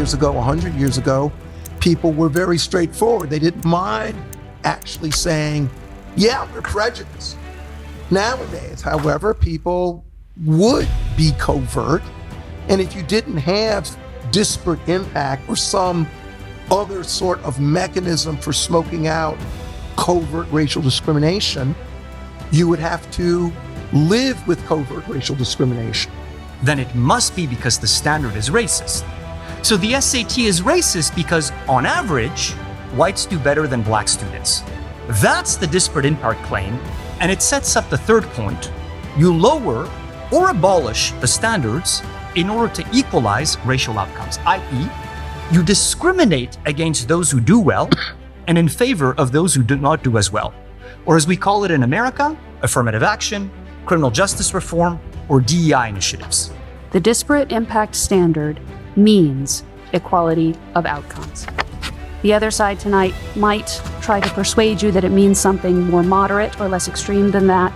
years ago, 100 years ago, people were very straightforward. They didn't mind actually saying, yeah, we're prejudiced. Nowadays, however, people would be covert. And if you didn't have disparate impact or some other sort of mechanism for smoking out covert racial discrimination, you would have to live with covert racial discrimination. Then it must be because the standard is racist. So the SAT is racist because, on average, whites do better than black students. That's the disparate impact claim, and it sets up the third point. You lower or abolish the standards in order to equalize racial outcomes, i.e., you discriminate against those who do well and in favor of those who do not do as well. Or as we call it in America, affirmative action, criminal justice reform, or DEI initiatives. The disparate impact standard means equality of outcomes. The other side tonight might try to persuade you that it means something more moderate or less extreme than that,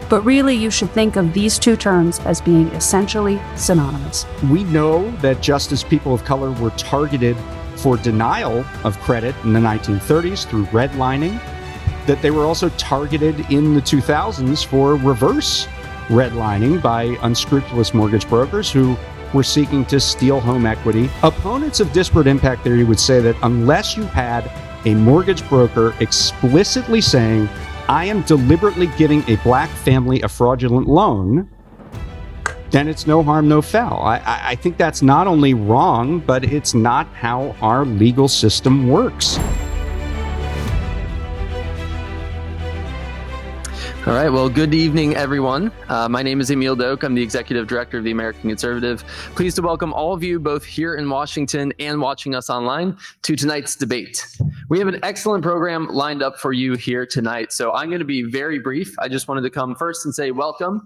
but really you should think of these two terms as being essentially synonymous. We know that just as people of color were targeted for denial of credit in the 1930s through redlining, that they were also targeted in the 2000s for reverse redlining by unscrupulous mortgage brokers who were seeking to steal home equity. Opponents of disparate impact theory would say that unless you had a mortgage broker explicitly saying, I am deliberately giving a black family a fraudulent loan, then it's no harm, no foul. I think that's not only wrong, but it's not how our legal system works. All right, well, good evening, everyone. My name is Emil Doak. I'm the Executive Director of the American Conservative. Pleased to welcome all of you, both here in Washington and watching us online, to tonight's debate. We have an excellent program lined up for you here tonight, so I'm going to be very brief. I just wanted to come first and say welcome.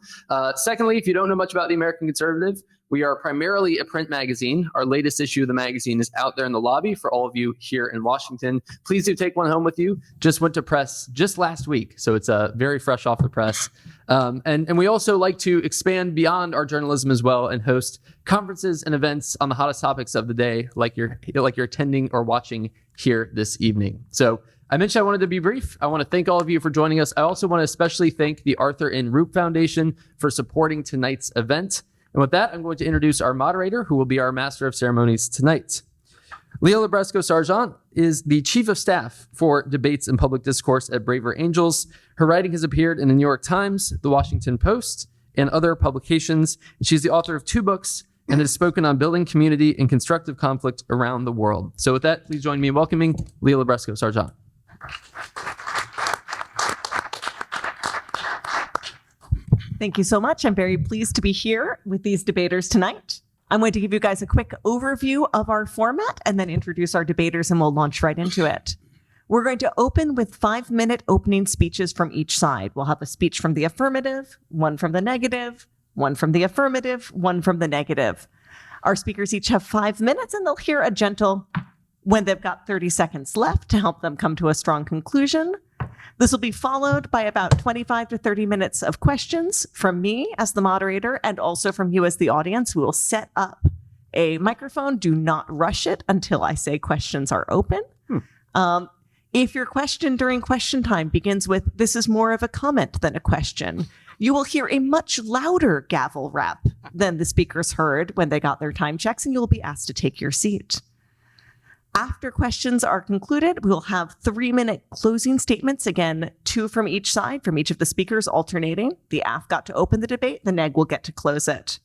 Secondly, if you don't know much about the American Conservative, we are primarily a print magazine. Our latest issue of the magazine is out there in the lobby for all of you here in Washington. Please do take one home with you. Just went to press just last week, so it's very fresh off the press. And we also like to expand beyond our journalism as well and host conferences and events on the hottest topics of the day, like you're attending or watching here this evening. So I mentioned I wanted to be brief. I want to thank all of you for joining us. I also want to especially thank the Arthur N. Roop Foundation for supporting tonight's event. And with that, I'm going to introduce our moderator, who will be our master of ceremonies tonight. Leah Libresco Sargeant is the chief of staff for debates and public discourse at Braver Angels. Her writing has appeared in the New York Times, the Washington Post, and other publications. And she's the author of 2 books and has spoken on building community and constructive conflict around the world. So with that, please join me in welcoming Leah Libresco Sargeant. Thank you so much. I'm very pleased to be here with these debaters tonight. I'm going to give you guys a quick overview of our format and then introduce our debaters, and we'll launch right into it. We're going to open with 5-minute opening speeches from each side. We'll have a speech from the affirmative, one from the negative, one from the affirmative, one from the negative. Our speakers each have 5 minutes, and they'll hear a gentle when they've got 30 seconds left to help them come to a strong conclusion. This will be followed by about 25 to 30 minutes of questions from me as the moderator and also from you as the audience. We will set up a microphone. Do not rush it until I say questions are open. If your question during question time begins with, "This is more of a comment than a question," you will hear a much louder gavel rap than the speakers heard when they got their time checks, and you'll be asked to take your seat. After questions are concluded, we will have 3-minute closing statements, again, 2 from each side, from each of the speakers alternating. The AF got to open the debate, the NEG will get to close it.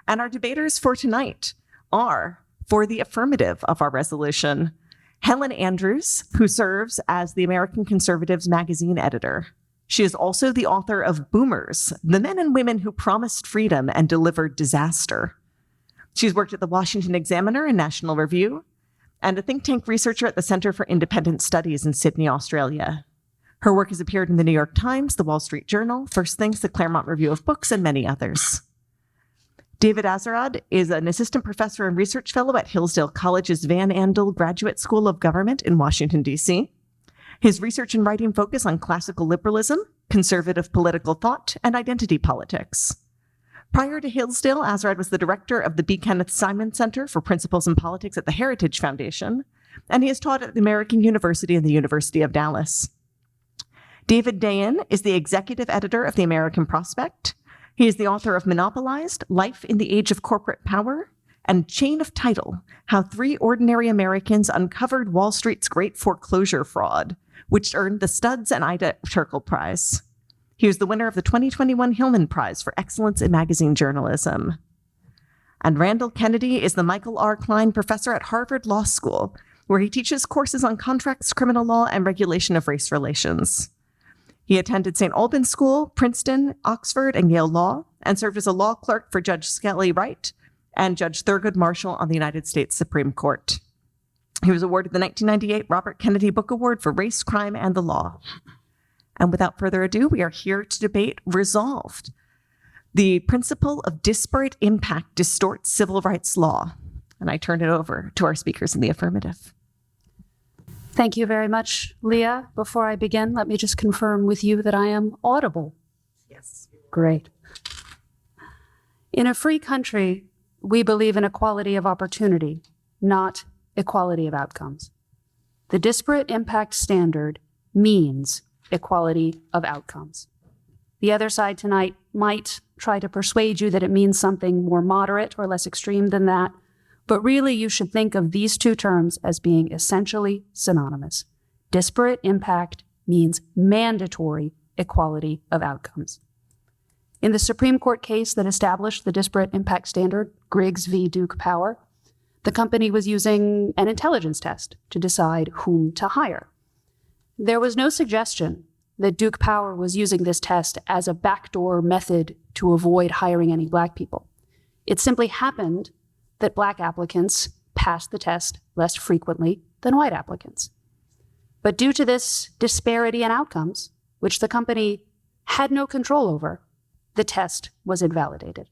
And our debaters for tonight are, for the affirmative of our resolution, Helen Andrews, who serves as the American Conservative's magazine editor. She is also the author of Boomers, the men and women who promised freedom and delivered disaster. She's worked at the Washington Examiner and National Review, and a think tank researcher at the Center for Independent Studies in Sydney, Australia. Her work has appeared in the New York Times, the Wall Street Journal, First Things, the Claremont Review of Books, and many others. David Azerrad is an assistant professor and research fellow at Hillsdale College's Van Andel Graduate School of Government in Washington, D.C. His research and writing focus on classical liberalism, conservative political thought, and identity politics. Prior to Hillsdale, Azerrad was the director of the B. Kenneth Simon Center for Principles in Politics at the Heritage Foundation, and he has taught at the American University and the University of Dallas. David Dayen is the executive editor of the American Prospect. He is the author of Monopolized, Life in the Age of Corporate Power, and Chain of Title, How Three Ordinary Americans Uncovered Wall Street's Great Foreclosure Fraud, which earned the Studs and Ida Turkle Prize. He was the winner of the 2021 Hillman Prize for Excellence in Magazine Journalism. And Randall Kennedy is the Michael R. Klein Professor at Harvard Law School, where he teaches courses on contracts, criminal law, and regulation of race relations. He attended St. Albans School, Princeton, Oxford, and Yale Law, and served as a law clerk for Judge Skelly Wright and Judge Thurgood Marshall on the United States Supreme Court. He was awarded the 1998 Robert Kennedy Book Award for Race, Crime, and the Law. And without further ado, we are here to debate Resolved, the principle of disparate impact distorts civil rights law. And I turn it over to our speakers in the affirmative. Thank you very much, Leah. Before I begin, let me just confirm with you that I am audible. Yes. Great. In a free country, we believe in equality of opportunity, not equality of outcomes. The disparate impact standard means equality of outcomes. The other side tonight might try to persuade you that it means something more moderate or less extreme than that, but really you should think of these two terms as being essentially synonymous. Disparate impact means mandatory equality of outcomes. In the Supreme Court case that established the disparate impact standard, Griggs v. Duke Power, the company was using an intelligence test to decide whom to hire. There was no suggestion that Duke Power was using this test as a backdoor method to avoid hiring any Black people. It simply happened that Black applicants passed the test less frequently than white applicants. But due to this disparity in outcomes, which the company had no control over, the test was invalidated.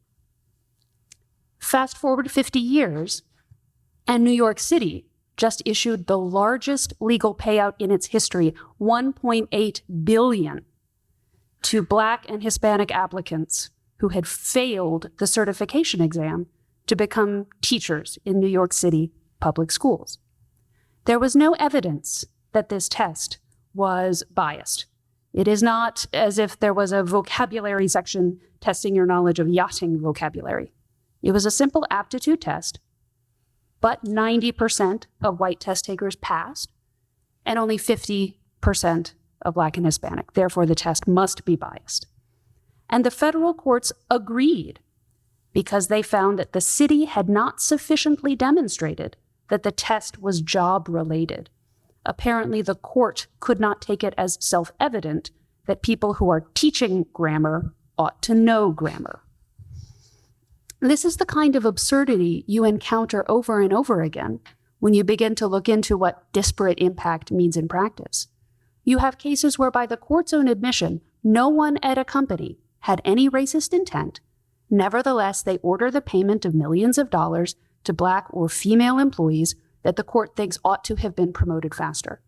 Fast forward 50 years, and New York City just issued the largest legal payout in its history, $1.8 billion, to Black and Hispanic applicants who had failed the certification exam to become teachers in New York City public schools. There was no evidence that this test was biased. It is not as if there was a vocabulary section testing your knowledge of yachting vocabulary. It was a simple aptitude test, but 90% of white test takers passed, and only 50% of Black and Hispanic. Therefore, the test must be biased. And the federal courts agreed because they found that the city had not sufficiently demonstrated that the test was job-related. Apparently, the court could not take it as self-evident that people who are teaching grammar ought to know grammar. This is the kind of absurdity you encounter over and over again when you begin to look into what disparate impact means in practice. You have cases where, by the court's own admission, no one at a company had any racist intent. Nevertheless, they order the payment of millions of dollars to Black or female employees that the court thinks ought to have been promoted faster.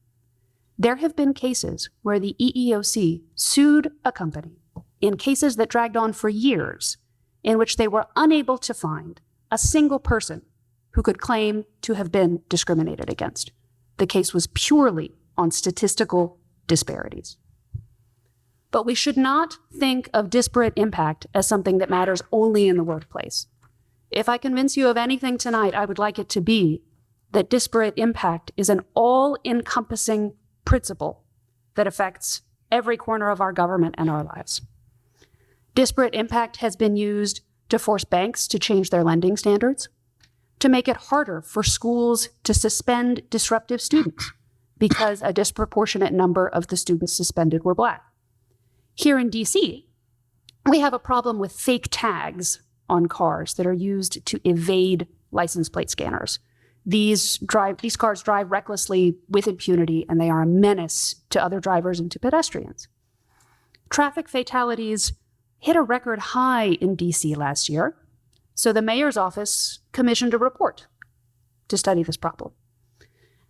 There have been cases where the EEOC sued a company in cases that dragged on for years, in which they were unable to find a single person who could claim to have been discriminated against. The case was purely on statistical disparities. But we should not think of disparate impact as something that matters only in the workplace. If I convince you of anything tonight, I would like it to be that disparate impact is an all-encompassing principle that affects every corner of our government and our lives. Disparate impact has been used to force banks to change their lending standards, to make it harder for schools to suspend disruptive students because a disproportionate number of the students suspended were Black. Here in DC, we have a problem with fake tags on cars that are used to evade license plate scanners. These cars drive recklessly with impunity, and they are a menace to other drivers and to pedestrians. Traffic fatalities hit a record high in DC last year, so the mayor's office commissioned a report to study this problem.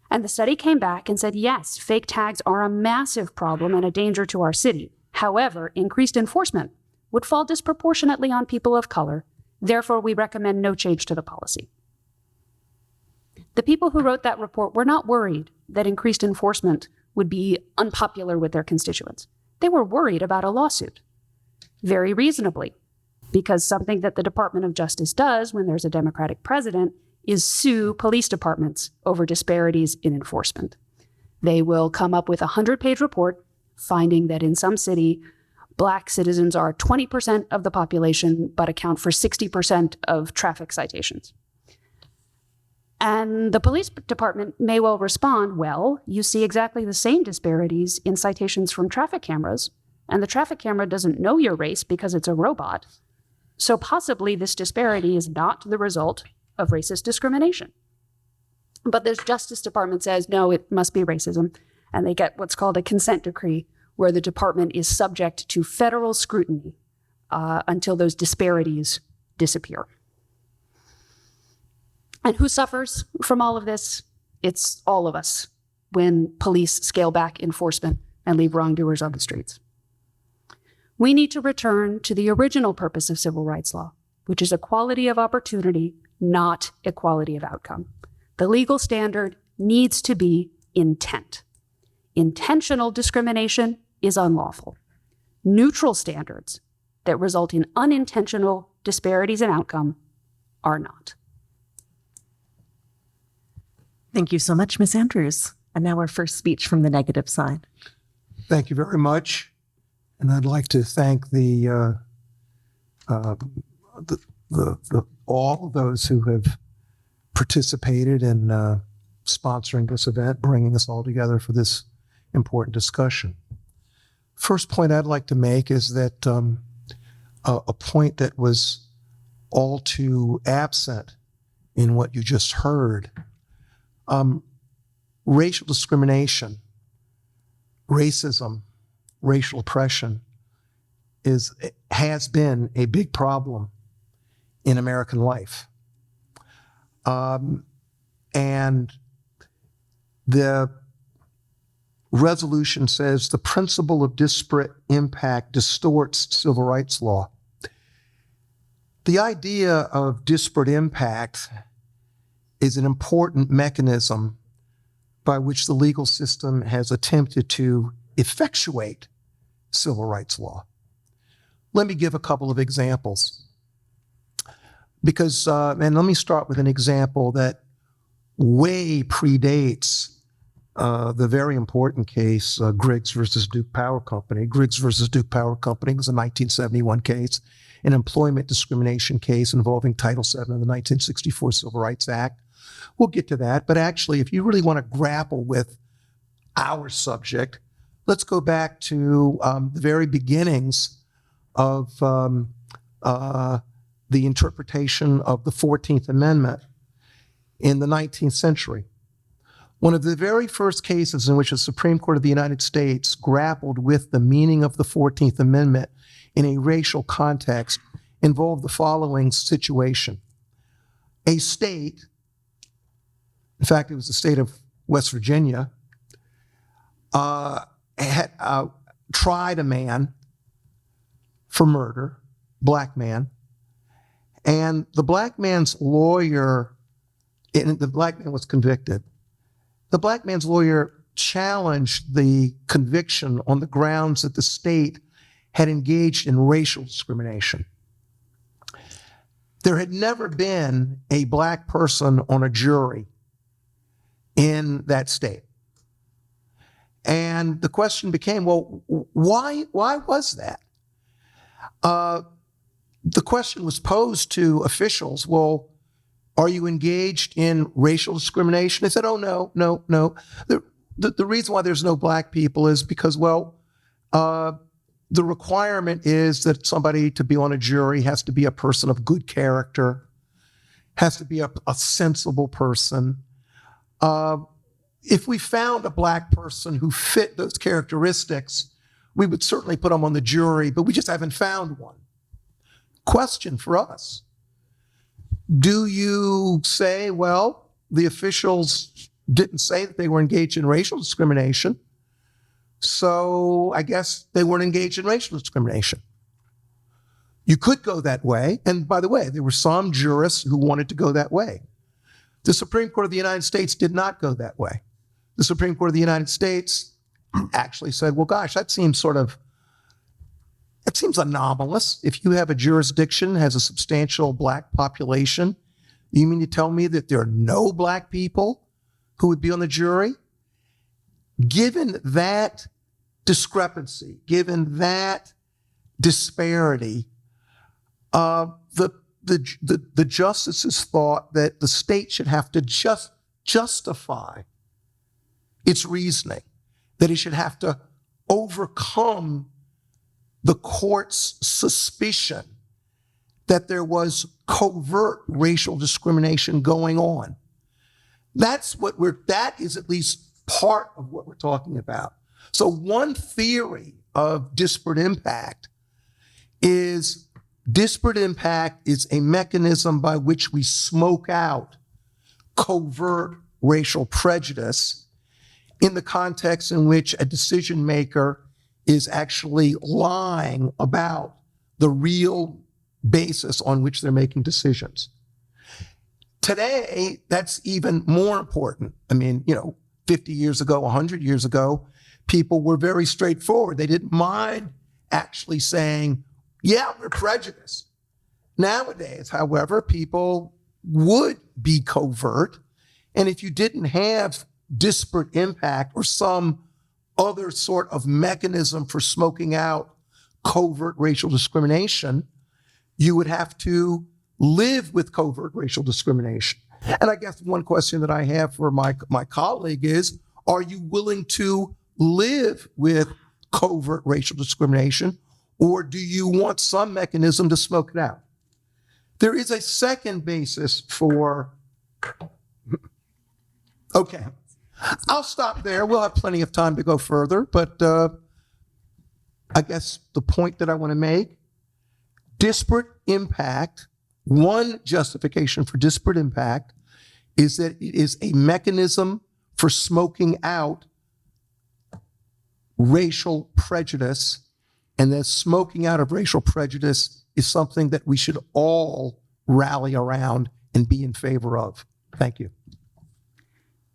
And the study came back and said, yes, fake tags are a massive problem and a danger to our city. However, increased enforcement would fall disproportionately on people of color. Therefore, we recommend no change to the policy. The people who wrote that report were not worried that increased enforcement would be unpopular with their constituents. They were worried about a lawsuit, very reasonably, because something that the Department of Justice does when there's a Democratic president is sue police departments over disparities in enforcement. They will come up with a 100-page report finding that in some city, Black citizens are 20% of the population, but account for 60% of traffic citations. And the police department may well respond, well, you see exactly the same disparities in citations from traffic cameras, and the traffic camera doesn't know your race because it's a robot. So possibly this disparity is not the result of racist discrimination. But the Justice Department says, no, it must be racism. And they get what's called a consent decree, where the department is subject to federal scrutiny until those disparities disappear. And who suffers from all of this? It's all of us when police scale back enforcement and leave wrongdoers on the streets. We need to return to the original purpose of civil rights law, which is equality of opportunity, not equality of outcome. The legal standard needs to be intent. Intentional discrimination is unlawful. Neutral standards that result in unintentional disparities in outcome are not. Thank you so much, Ms. Andrews. And now our first speech from the negative side. Thank you very much. And I'd like to thank all of those who have participated in sponsoring this event, bringing us all together for this important discussion. First point I'd like to make is that a point that was all too absent in what you just heard. Racial discrimination, racism, racial oppression has been a big problem in American life. And the resolution says the principle of disparate impact distorts civil rights law. The idea of disparate impact is an important mechanism by which the legal system has attempted to effectuate civil rights law. Let me give a couple of examples. Because, and let me start with an example that way predates the very important case, Griggs versus Duke Power Company. Griggs versus Duke Power Company was a 1971 case, an employment discrimination case involving Title VII of the 1964 Civil Rights Act. We'll get to that, but actually, if you really want to grapple with our subject, let's go back to the very beginnings of the interpretation of the 14th Amendment in the 19th century. One of the very first cases in which the Supreme Court of the United States grappled with the meaning of the 14th Amendment in a racial context involved the following situation. A state, in fact, it was the state of West Virginia, had tried a man for murder, black man, and the black man's lawyer, and the black man was convicted. The black man's lawyer challenged the conviction on the grounds that the state had engaged in racial discrimination. There had never been a black person on a jury in that state. And the question became, well, why was that? The question was posed to officials, well, are you engaged in racial discrimination? They said, oh, no. The reason why there's no black people is because, well, the requirement is that somebody to be on a jury has to be a person of good character, has to be a sensible person. If we found a black person who fit those characteristics, we would certainly put them on the jury, but we just haven't found one. Question for us. Do you say, well, the officials didn't say that they were engaged in racial discrimination, so I guess they weren't engaged in racial discrimination? You could go that way. And by the way, there were some jurists who wanted to go that way. The Supreme Court of the United States did not go that way. The Supreme Court of the United States actually said, well, gosh, it seems anomalous. If you have a jurisdiction that has a substantial black population, you mean to tell me that there are no black people who would be on the jury? Given that discrepancy, given that disparity, the justices thought that the state should have to justify its reasoning, that it should have to overcome the court's suspicion that there was covert racial discrimination going on. That is at least part of what we're talking about. So one theory of disparate impact is a mechanism by which we smoke out covert racial prejudice in the context in which a decision maker is actually lying about the real basis on which they're making decisions. Today, that's even more important. I mean, 50 years ago, 100 years ago, people were very straightforward. They didn't mind actually saying, yeah, we're prejudiced. Nowadays, however, people would be covert. And if you didn't have disparate impact or some other sort of mechanism for smoking out covert racial discrimination, you would have to live with covert racial discrimination. And I guess one question that I have for my colleague is, are you willing to live with covert racial discrimination, or do you want some mechanism to smoke it out? There is a second basis for, okay, I'll stop there. We'll have plenty of time to go further, but I guess the point that I want to make, disparate impact, one justification for disparate impact is that it is a mechanism for smoking out racial prejudice, and that smoking out of racial prejudice is something that we should all rally around and be in favor of. Thank you.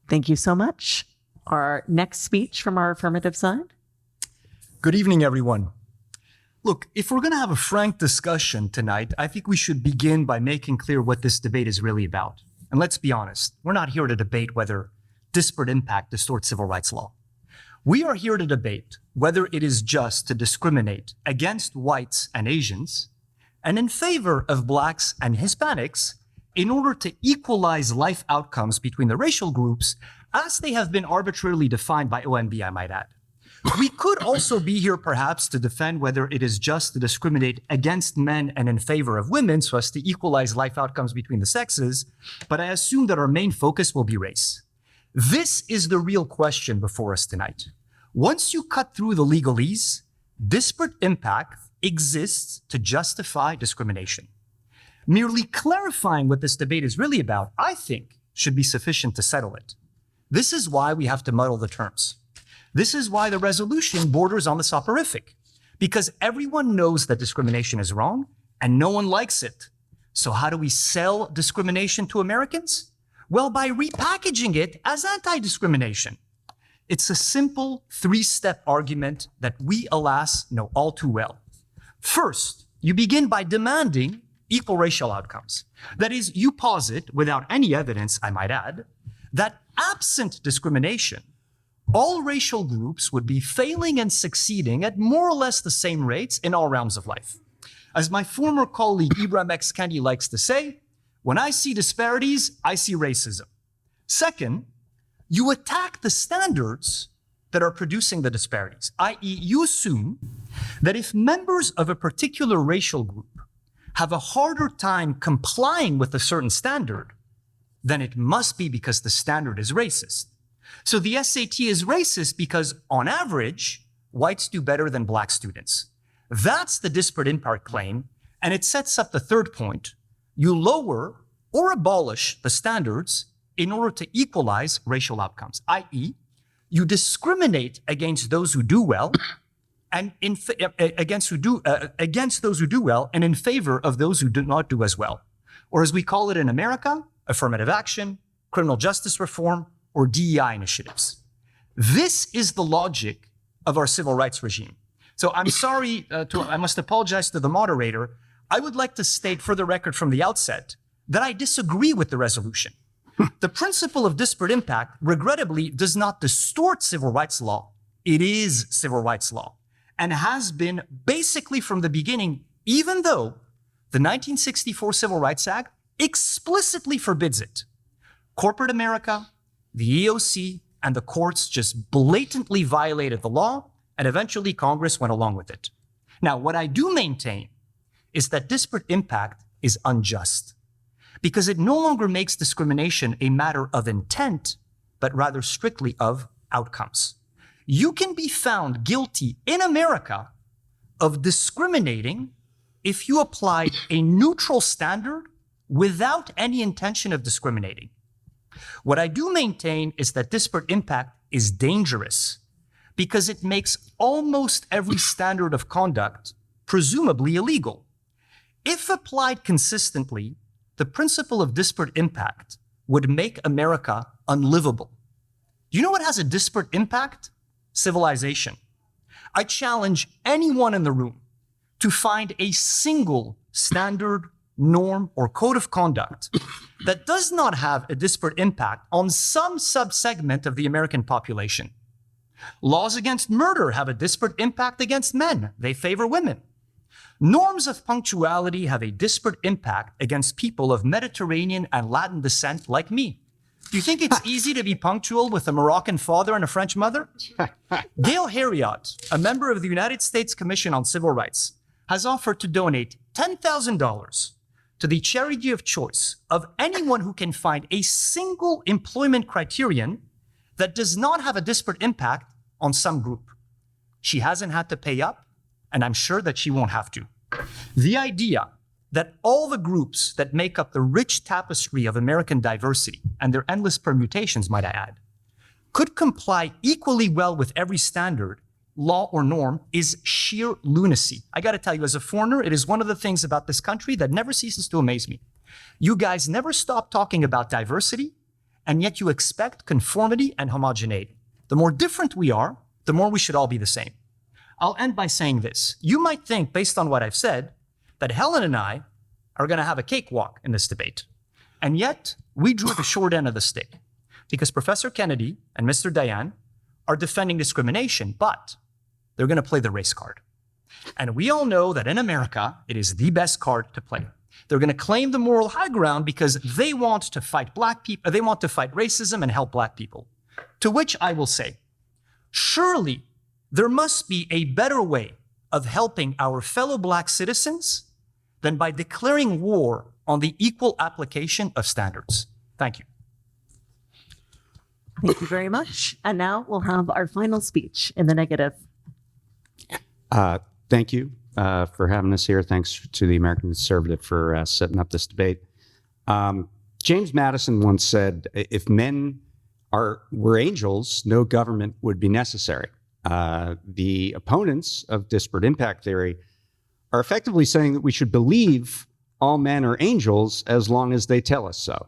Thank you so much. Our next speech from our affirmative side. Good evening, everyone. Look, if we're going to have a frank discussion tonight, I think we should begin by making clear what this debate is really about. And let's be honest, we're not here to debate whether disparate impact distorts civil rights law. We are here to debate whether it is just to discriminate against whites and Asians and in favor of blacks and Hispanics in order to equalize life outcomes between the racial groups as they have been arbitrarily defined by OMB, I might add. We could also be here perhaps to defend whether it is just to discriminate against men and in favor of women so as to equalize life outcomes between the sexes, but I assume that our main focus will be race. This is the real question before us tonight. Once you cut through the legalese, disparate impact exists to justify discrimination. Merely clarifying what this debate is really about, I think, should be sufficient to settle it. This is why we have to muddle the terms. This is why the resolution borders on the soporific, because everyone knows that discrimination is wrong and no one likes it. So how do we sell discrimination to Americans? Well, by repackaging it as anti-discrimination. It's a simple three-step argument that we, alas, know all too well. First, you begin by demanding equal racial outcomes. That is, you posit, without any evidence, I might add, that absent discrimination, all racial groups would be failing and succeeding at more or less the same rates in all realms of life. As my former colleague Ibram X. Kendi likes to say, when I see disparities, I see racism. Second, you attack the standards that are producing the disparities, i.e. you assume that if members of a particular racial group have a harder time complying with a certain standard, then it must be because the standard is racist. So the SAT is racist because, on average, whites do better than black students. That's the disparate impact claim, and it sets up the third point. You lower or abolish the standards in order to equalize racial outcomes, i.e., you discriminate against those who do well and against those who do well, and in favor of those who do not do as well. Or as we call it in America, affirmative action, criminal justice reform, or DEI initiatives. This is the logic of our civil rights regime. So I'm sorry, I must apologize to the moderator. I would like to state for the record from the outset that I disagree with the resolution. The principle of disparate impact, regrettably, does not distort civil rights law. It is civil rights law, and has been basically from the beginning, even though the 1964 Civil Rights Act explicitly forbids it. Corporate America, the EOC, and the courts just blatantly violated the law, and eventually Congress went along with it. Now, what I do maintain is that disparate impact is unjust, because it no longer makes discrimination a matter of intent, but rather strictly of outcomes. You can be found guilty in America of discriminating if you applied a neutral standard without any intention of discriminating. What I do maintain is that disparate impact is dangerous because it makes almost every standard of conduct presumably illegal. If applied consistently, the principle of disparate impact would make America unlivable. Do you know what has a disparate impact? Civilization. I challenge anyone in the room to find a single standard, norm, or code of conduct that does not have a disparate impact on some subsegment of the American population. Laws against murder have a disparate impact against men. They favor women. Norms of punctuality have a disparate impact against people of Mediterranean and Latin descent like me. Do you think it's easy to be punctual with a Moroccan father and a French mother? Gail Heriot, a member of the United States Commission on Civil Rights, has offered to donate $10,000 to the charity of choice of anyone who can find a single employment criterion that does not have a disparate impact on some group. She hasn't had to pay up, and I'm sure that she won't have to. The idea that all the groups that make up the rich tapestry of American diversity, and their endless permutations, might I add, could comply equally well with every standard, law, or norm is sheer lunacy. I gotta tell you, as a foreigner, it is one of the things about this country that never ceases to amaze me. You guys never stop talking about diversity, and yet you expect conformity and homogeneity. The more different we are, the more we should all be the same. I'll end by saying this. You might think, based on what I've said, that Helen and I are going to have a cakewalk in this debate. And yet, we drew the short end of the stick because Professor Kennedy and Mr. Dayen are defending discrimination, but they're going to play the race card. And we all know that in America, it is the best card to play. They're going to claim the moral high ground because they want to fight black people, they want to fight racism and help black people. To which I will say, surely there must be a better way of helping our fellow black citizens than by declaring war on the equal application of standards. Thank you. Thank you very much. And now we'll have our final speech in the negative. Thank you for having us here. Thanks to the American Conservative for setting up this debate. James Madison once said, if men were angels, no government would be necessary. The opponents of disparate impact theory are effectively saying that we should believe all men are angels as long as they tell us so.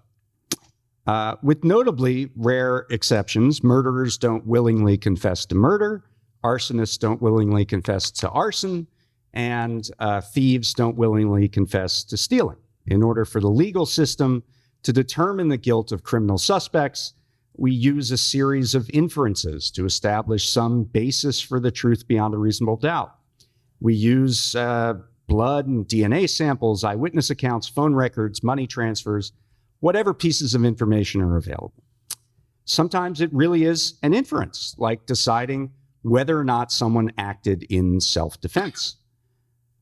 With notably rare exceptions, murderers don't willingly confess to murder, arsonists don't willingly confess to arson, and thieves don't willingly confess to stealing. In order for the legal system to determine the guilt of criminal suspects, we use a series of inferences to establish some basis for the truth beyond a reasonable doubt. We use blood and DNA samples, eyewitness accounts, phone records, money transfers, whatever pieces of information are available. Sometimes it really is an inference, like deciding whether or not someone acted in self-defense.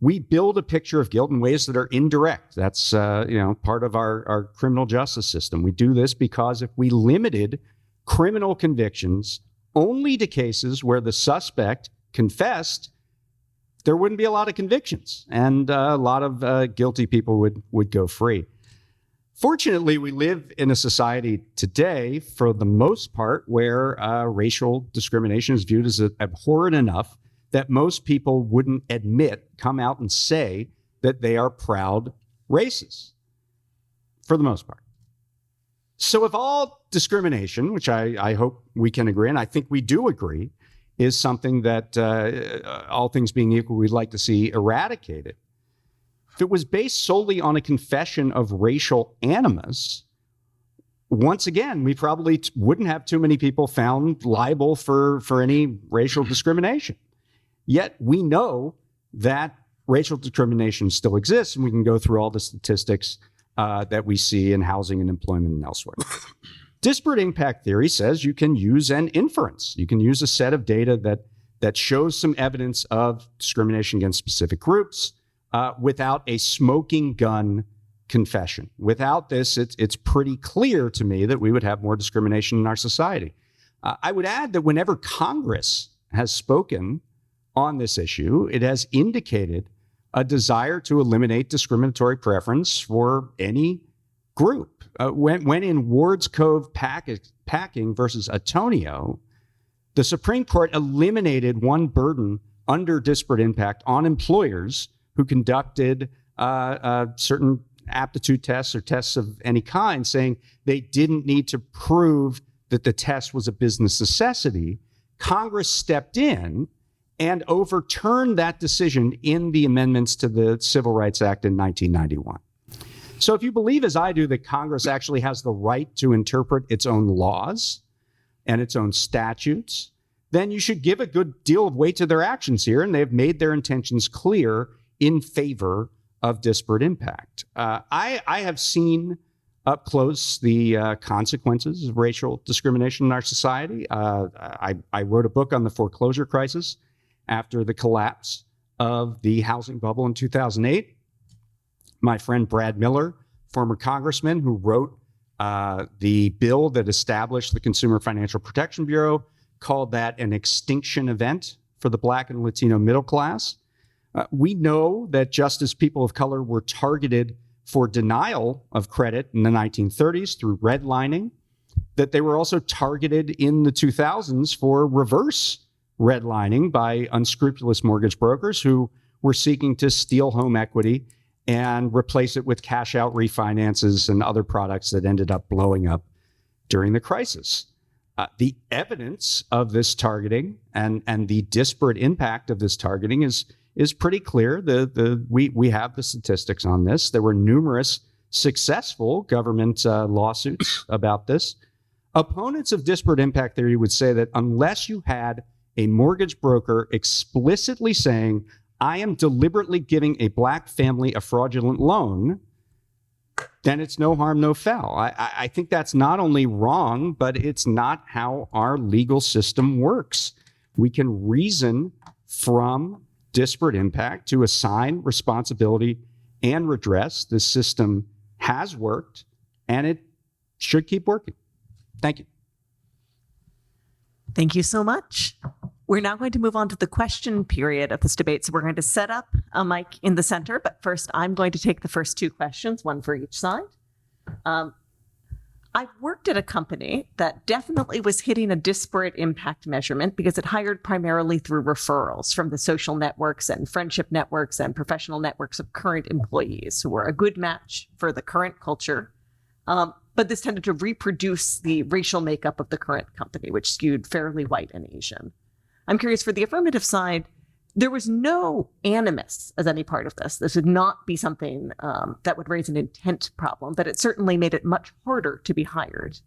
We build a picture of guilt in ways that are indirect. That's part of our criminal justice system. We do this because if we limited criminal convictions only to cases where the suspect confessed, there wouldn't be a lot of convictions, and a lot of guilty people would go free. Fortunately, we live in a society today, for the most part, where racial discrimination is viewed as abhorrent enough that most people wouldn't admit, come out and say that they are proud racists, for the most part. So if all discrimination, which I hope we can agree, and I think we do agree, is something that, all things being equal, we'd like to see eradicated, if it was based solely on a confession of racial animus, once again, we probably wouldn't have too many people found liable for any racial discrimination. Yet we know that racial discrimination still exists, and we can go through all the statistics that we see in housing and employment and elsewhere. Disparate impact theory says you can use an inference. You can use a set of data that shows some evidence of discrimination against specific groups without a smoking gun confession. Without this, it's pretty clear to me that we would have more discrimination in our society. I would add that whenever Congress has spoken on this issue, it has indicated a desire to eliminate discriminatory preference for any group. When in Ward's Cove Packing versus Antonio, the Supreme Court eliminated one burden under disparate impact on employers who conducted certain aptitude tests or tests of any kind, saying they didn't need to prove that the test was a business necessity. Congress stepped in and overturned that decision in the amendments to the Civil Rights Act in 1991. So if you believe, as I do, that Congress actually has the right to interpret its own laws and its own statutes, then you should give a good deal of weight to their actions here, and they've made their intentions clear in favor of disparate impact. I have seen up close the consequences of racial discrimination in our society. I wrote a book on the foreclosure crisis after the collapse of the housing bubble in 2008. My friend Brad Miller, former congressman who wrote the bill that established the Consumer Financial Protection Bureau, called that an extinction event for the Black and Latino middle class. We know that just as people of color were targeted for denial of credit in the 1930s through redlining, that they were also targeted in the 2000s for reverse redlining by unscrupulous mortgage brokers who were seeking to steal home equity and replace it with cash out refinances and other products that ended up blowing up during the crisis. The evidence of this targeting and the disparate impact of this targeting is pretty clear. We have the statistics on this. There were numerous successful government lawsuits about this. Opponents of disparate impact theory would say that unless you had a mortgage broker explicitly saying, I am deliberately giving a Black family a fraudulent loan, then it's no harm, no foul. I think that's not only wrong, but it's not how our legal system works. We can reason from disparate impact to assign responsibility and redress. This system has worked, and it should keep working. Thank you. Thank you so much. We're now going to move on to the question period of this debate. So we're going to set up a mic in the center, but first I'm going to take the first two questions, one for each side. I've worked at a company that definitely was hitting a disparate impact measurement because it hired primarily through referrals from the social networks and friendship networks and professional networks of current employees who were a good match for the current culture. But this tended to reproduce the racial makeup of the current company, which skewed fairly white and Asian. I'm curious, for the affirmative side, there was no animus as any part of this. This would not be something that would raise an intent problem, but it certainly made it much harder to be hired.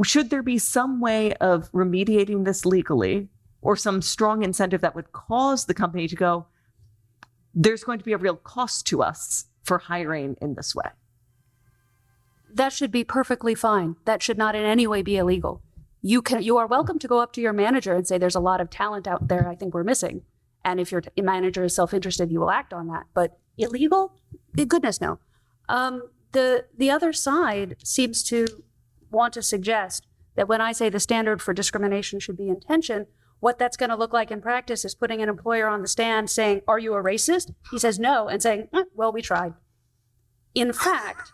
Should there be some way of remediating this legally, or some strong incentive that would cause the company to go, there's going to be a real cost to us for hiring in this way? That should be perfectly fine. That should not in any way be illegal. You are welcome to go up to your manager and say, there's a lot of talent out there I think we're missing. And if your manager is self-interested, you will act on that. But illegal? Goodness, no. The other side seems to want to suggest that when I say the standard for discrimination should be intention, what that's going to look like in practice is putting an employer on the stand saying, are you a racist? He says no, and saying, well, we tried. In fact,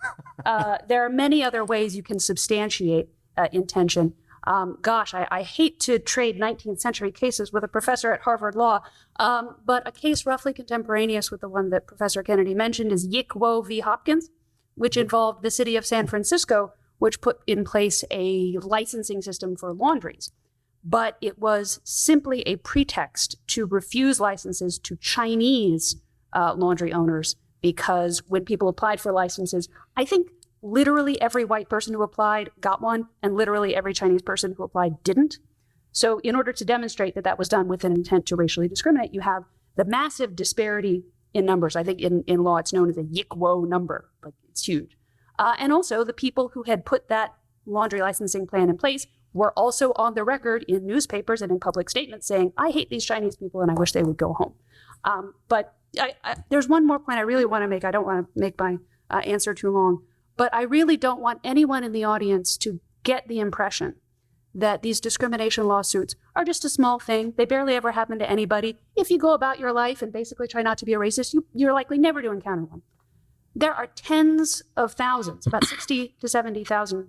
there are many other ways you can substantiate intention. I hate to trade 19th century cases with a professor at Harvard Law, but a case roughly contemporaneous with the one that Professor Kennedy mentioned is Yick-Wo v. Hopkins, which involved the city of San Francisco, which put in place a licensing system for laundries. But it was simply a pretext to refuse licenses to Chinese laundry owners, because when people applied for licenses, I think literally every white person who applied got one, and literally every Chinese person who applied didn't. So in order to demonstrate that that was done with an intent to racially discriminate, you have the massive disparity in numbers. I think in law it's known as a Yick-Wo number, like it's huge. And also the people who had put that laundry licensing plan in place were also on the record in newspapers and in public statements saying, I hate these Chinese people and I wish they would go home. But there's one more point I really want to make. I don't want to make my answer too long. But I really don't want anyone in the audience to get the impression that these discrimination lawsuits are just a small thing. They barely ever happen to anybody. If you go about your life and basically try not to be a racist, you're likely never to encounter one. There are tens of thousands, about 60 to 70,000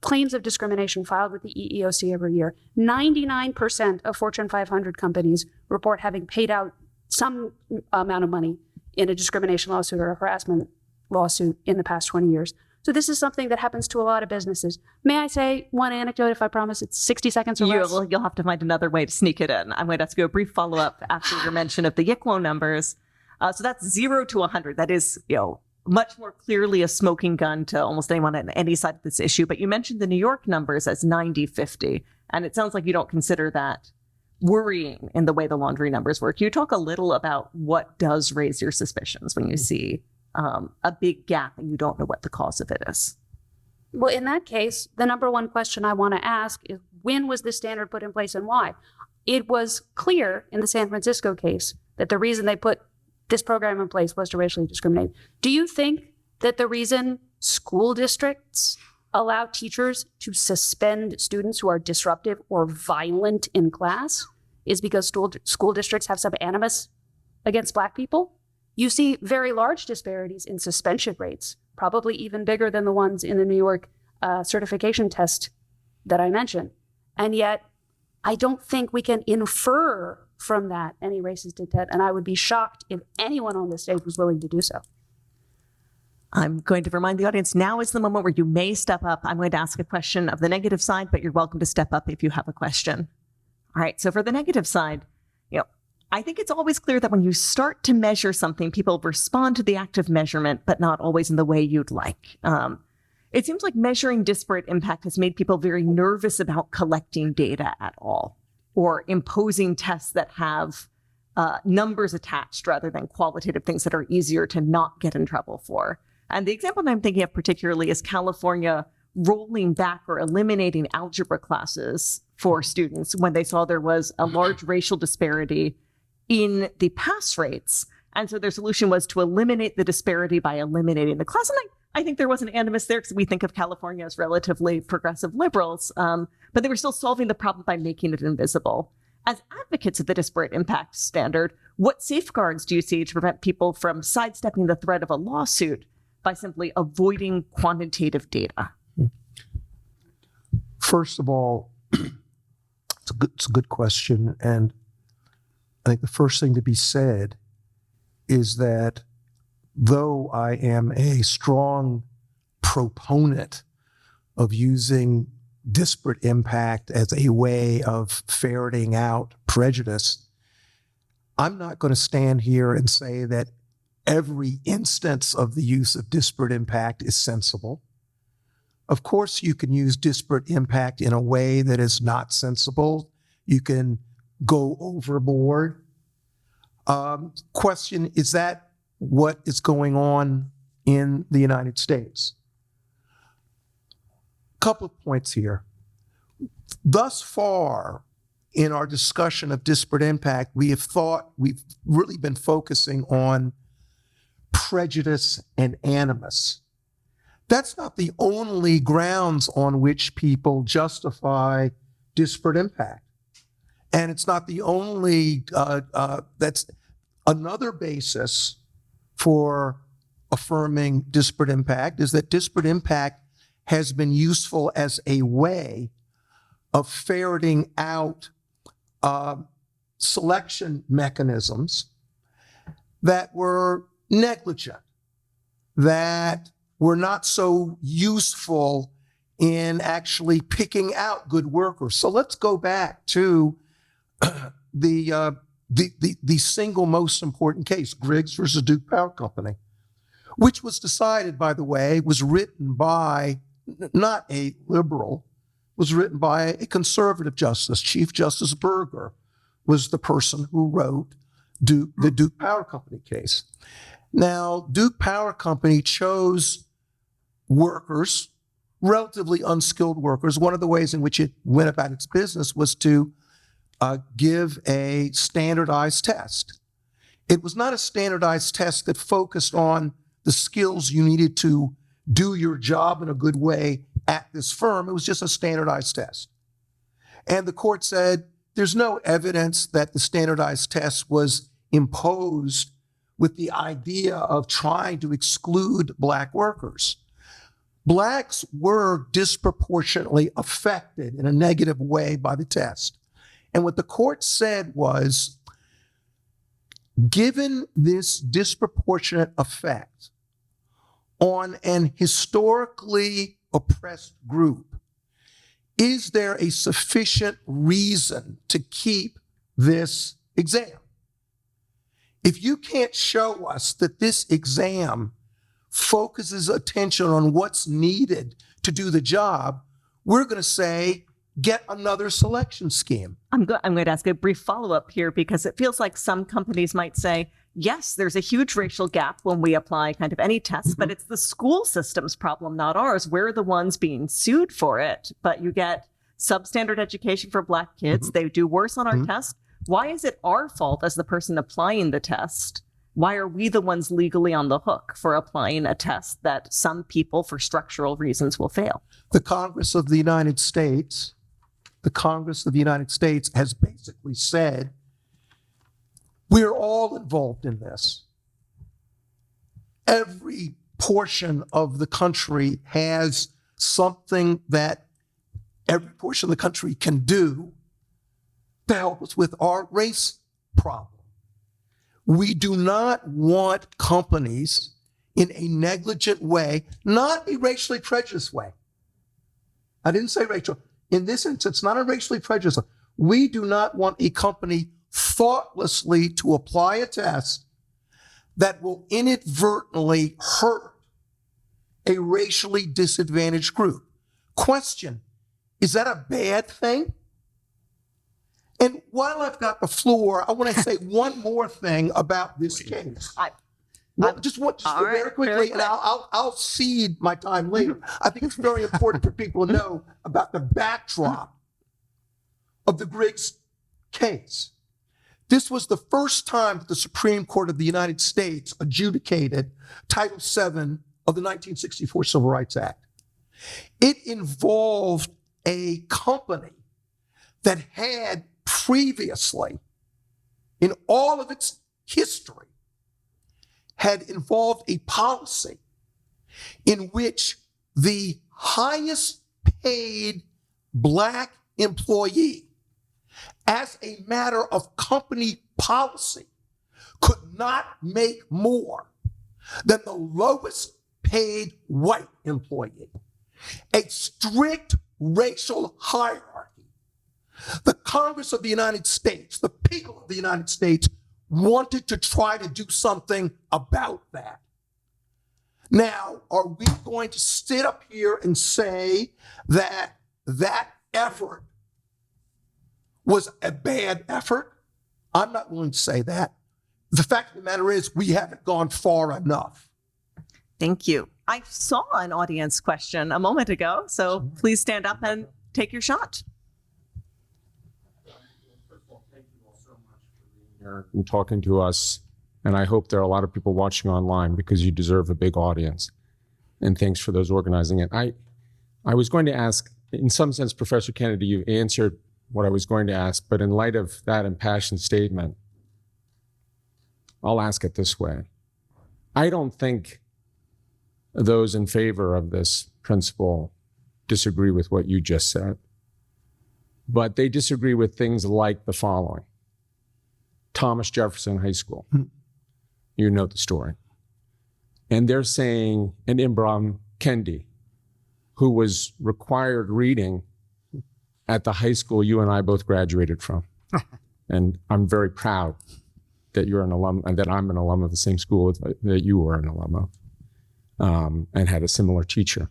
claims of discrimination filed with the EEOC every year. 99% of Fortune 500 companies report having paid out some amount of money in a discrimination lawsuit or a harassment lawsuit in the past 20 years. So this is something that happens to a lot of businesses. May I say one anecdote, if I promise it's 60 seconds or less? You'll have to find another way to sneak it in. I'm going to ask you a brief follow-up after your mention of the Yick-Wo numbers. So that's 0 to 100. That is, much more clearly a smoking gun to almost anyone on any side of this issue. But you mentioned the New York numbers as 90-50. And it sounds like you don't consider that worrying in the way the laundry numbers work. Can you talk a little about what does raise your suspicions when you see a big gap and you don't know what the cause of it is? Well, in that case, the number one question I want to ask is, when was this standard put in place and why? It was clear in the San Francisco case that the reason they put this program in place was to racially discriminate. Do you think that the reason school districts allow teachers to suspend students who are disruptive or violent in class is because school districts have some animus against Black people? You see very large disparities in suspension rates, probably even bigger than the ones in the New York certification test that I mentioned. And yet, I don't think we can infer from that any racist intent, and I would be shocked if anyone on this stage was willing to do so. I'm going to remind the audience, now is the moment where you may step up. I'm going to ask a question of the negative side, but you're welcome to step up if you have a question. All right, so for the negative side, I think it's always clear that when you start to measure something, people respond to the act of measurement, but not always in the way you'd like. It seems like measuring disparate impact has made people very nervous about collecting data at all, or imposing tests that have numbers attached rather than qualitative things that are easier to not get in trouble for. And the example that I'm thinking of particularly is California rolling back or eliminating algebra classes for students when they saw there was a large racial disparity in the pass rates. And so their solution was to eliminate the disparity by eliminating the class. And I think there was an animus there because we think of California as relatively progressive liberals, but they were still solving the problem by making it invisible. As advocates of the disparate impact standard, what safeguards do you see to prevent people from sidestepping the threat of a lawsuit by simply avoiding quantitative data? First of all, it's a good question. And I think the first thing to be said is that though I am a strong proponent of using disparate impact as a way of ferreting out prejudice, I'm not going to stand here and say that every instance of the use of disparate impact is sensible. Of course, you can use disparate impact in a way that is not sensible. You can go overboard. Question, is that what is going on in the United States? Couple of points here. Thus far, in our discussion of disparate impact, we've really been focusing on prejudice and animus. That's not the only grounds on which people justify disparate impact. And it's not the only, that's another basis for affirming disparate impact, is that disparate impact has been useful as a way of ferreting out selection mechanisms that were negligent, that were not so useful in actually picking out good workers. So let's go back to the single most important case, Griggs versus Duke Power Company, which was decided, by the way, was written by not a liberal, was written by a conservative justice. Chief Justice Berger was the person who wrote the Duke Power Company case. Now, Duke Power Company chose workers, relatively unskilled workers. One of the ways in which it went about its business was to give a standardized test. It was not a standardized test that focused on the skills you needed to do your job in a good way at this firm. It was just a standardized test. And the court said there's no evidence that the standardized test was imposed with the idea of trying to exclude Black workers. Blacks were disproportionately affected in a negative way by the test. And what the court said was, given this disproportionate effect on an historically oppressed group, is there a sufficient reason to keep this exam? If you can't show us that this exam focuses attention on what's needed to do the job, we're going to say, get another selection scheme. I'm going to ask a brief follow-up here, because it feels like some companies might say, yes, there's a huge racial gap when we apply kind of any test, but it's the school system's problem, not ours. We're the ones being sued for it. But you get substandard education for Black kids. They do worse on our test. Why is it our fault as the person applying the test? Why are we the ones legally on the hook for applying a test that some people, for structural reasons, will fail? The Congress of the United States has basically said, we're all involved in this. Every portion of the country has something that every portion of the country can do to help us with our race problem. We do not want companies in a negligent way, not a racially prejudiced way. I didn't say racial. In this instance, not a racially prejudiced. We do not want a company thoughtlessly to apply a test that will inadvertently hurt a racially disadvantaged group. Question, is that a bad thing? And while I've got the floor, I want to say one more thing about this case. Just very quickly, and I'll cede my time later. I think it's very important for people to know about the backdrop of the Griggs case. This was the first time that the Supreme Court of the United States adjudicated Title VII of the 1964 Civil Rights Act. It involved a company that had previously, in all of its history, had involved a policy in which the highest paid Black employee, as a matter of company policy, could not make more than the lowest paid white employee. A strict racial hierarchy. The Congress of the United States, the people of the United States, wanted to try to do something about that. Now, are we going to sit up here and say that that effort was a bad effort? I'm not willing to say that. The fact of the matter is, we haven't gone far enough. Thank you. I saw an audience question a moment ago, so please stand up and take your shot. And talking to us, and I hope there are a lot of people watching online, because you deserve a big audience. And thanks for those organizing it. I was going to ask, in some sense, Professor Kennedy, you answered what I was going to ask, but in light of that impassioned statement, I'll ask it this way. I don't think those in favor of this principle disagree with what you just said. but they disagree with things like the following. Thomas Jefferson High School. You know the story. And they're saying, and Ibram Kendi, who was required reading at the high school you and I both graduated from. And I'm very proud that you're an alum, and that I'm an alum of the same school that you were an alum of, and had a similar teacher.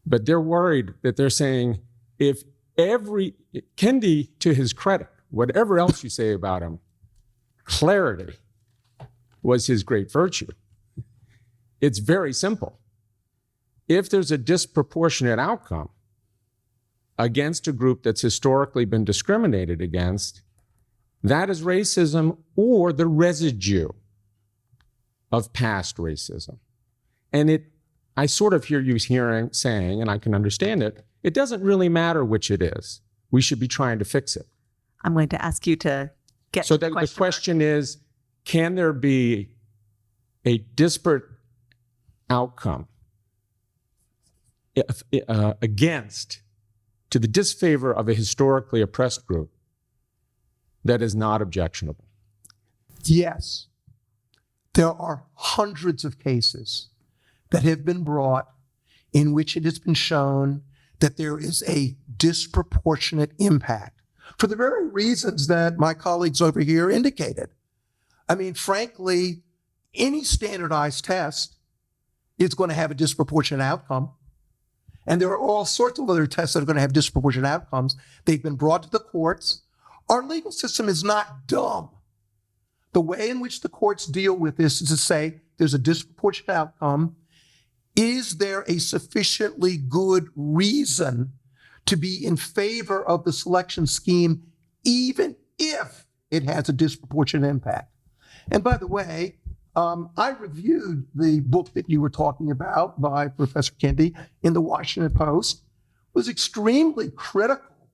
But they're worried that they're saying, if Kendi, to his credit, whatever else you say about him, clarity was his great virtue. It's very simple. If there's a disproportionate outcome against a group that's historically been discriminated against, that is racism or the residue of past racism. And I sort of hear you saying, and I can understand it, it doesn't really matter which it is. We should be trying to fix it. I'm going to ask you to get So to the question is, can there be a disparate outcome against, to the disfavor of a historically oppressed group that is not objectionable? Yes. There are hundreds of cases that have been brought in which it has been shown that there is a disproportionate impact for the very reasons that my colleagues over here indicated. I mean, frankly, any standardized test is going to have a disproportionate outcome. And there are all sorts of other tests that are going to have disproportionate outcomes. They've been brought to the courts. Our legal system is not dumb. The way in which the courts deal with this is to say there's a disproportionate outcome. Is there a sufficiently good reason to be in favor of the selection scheme, even if it has a disproportionate impact? And by the way, I reviewed the book that you were talking about by Professor Kendi in the Washington Post, was extremely critical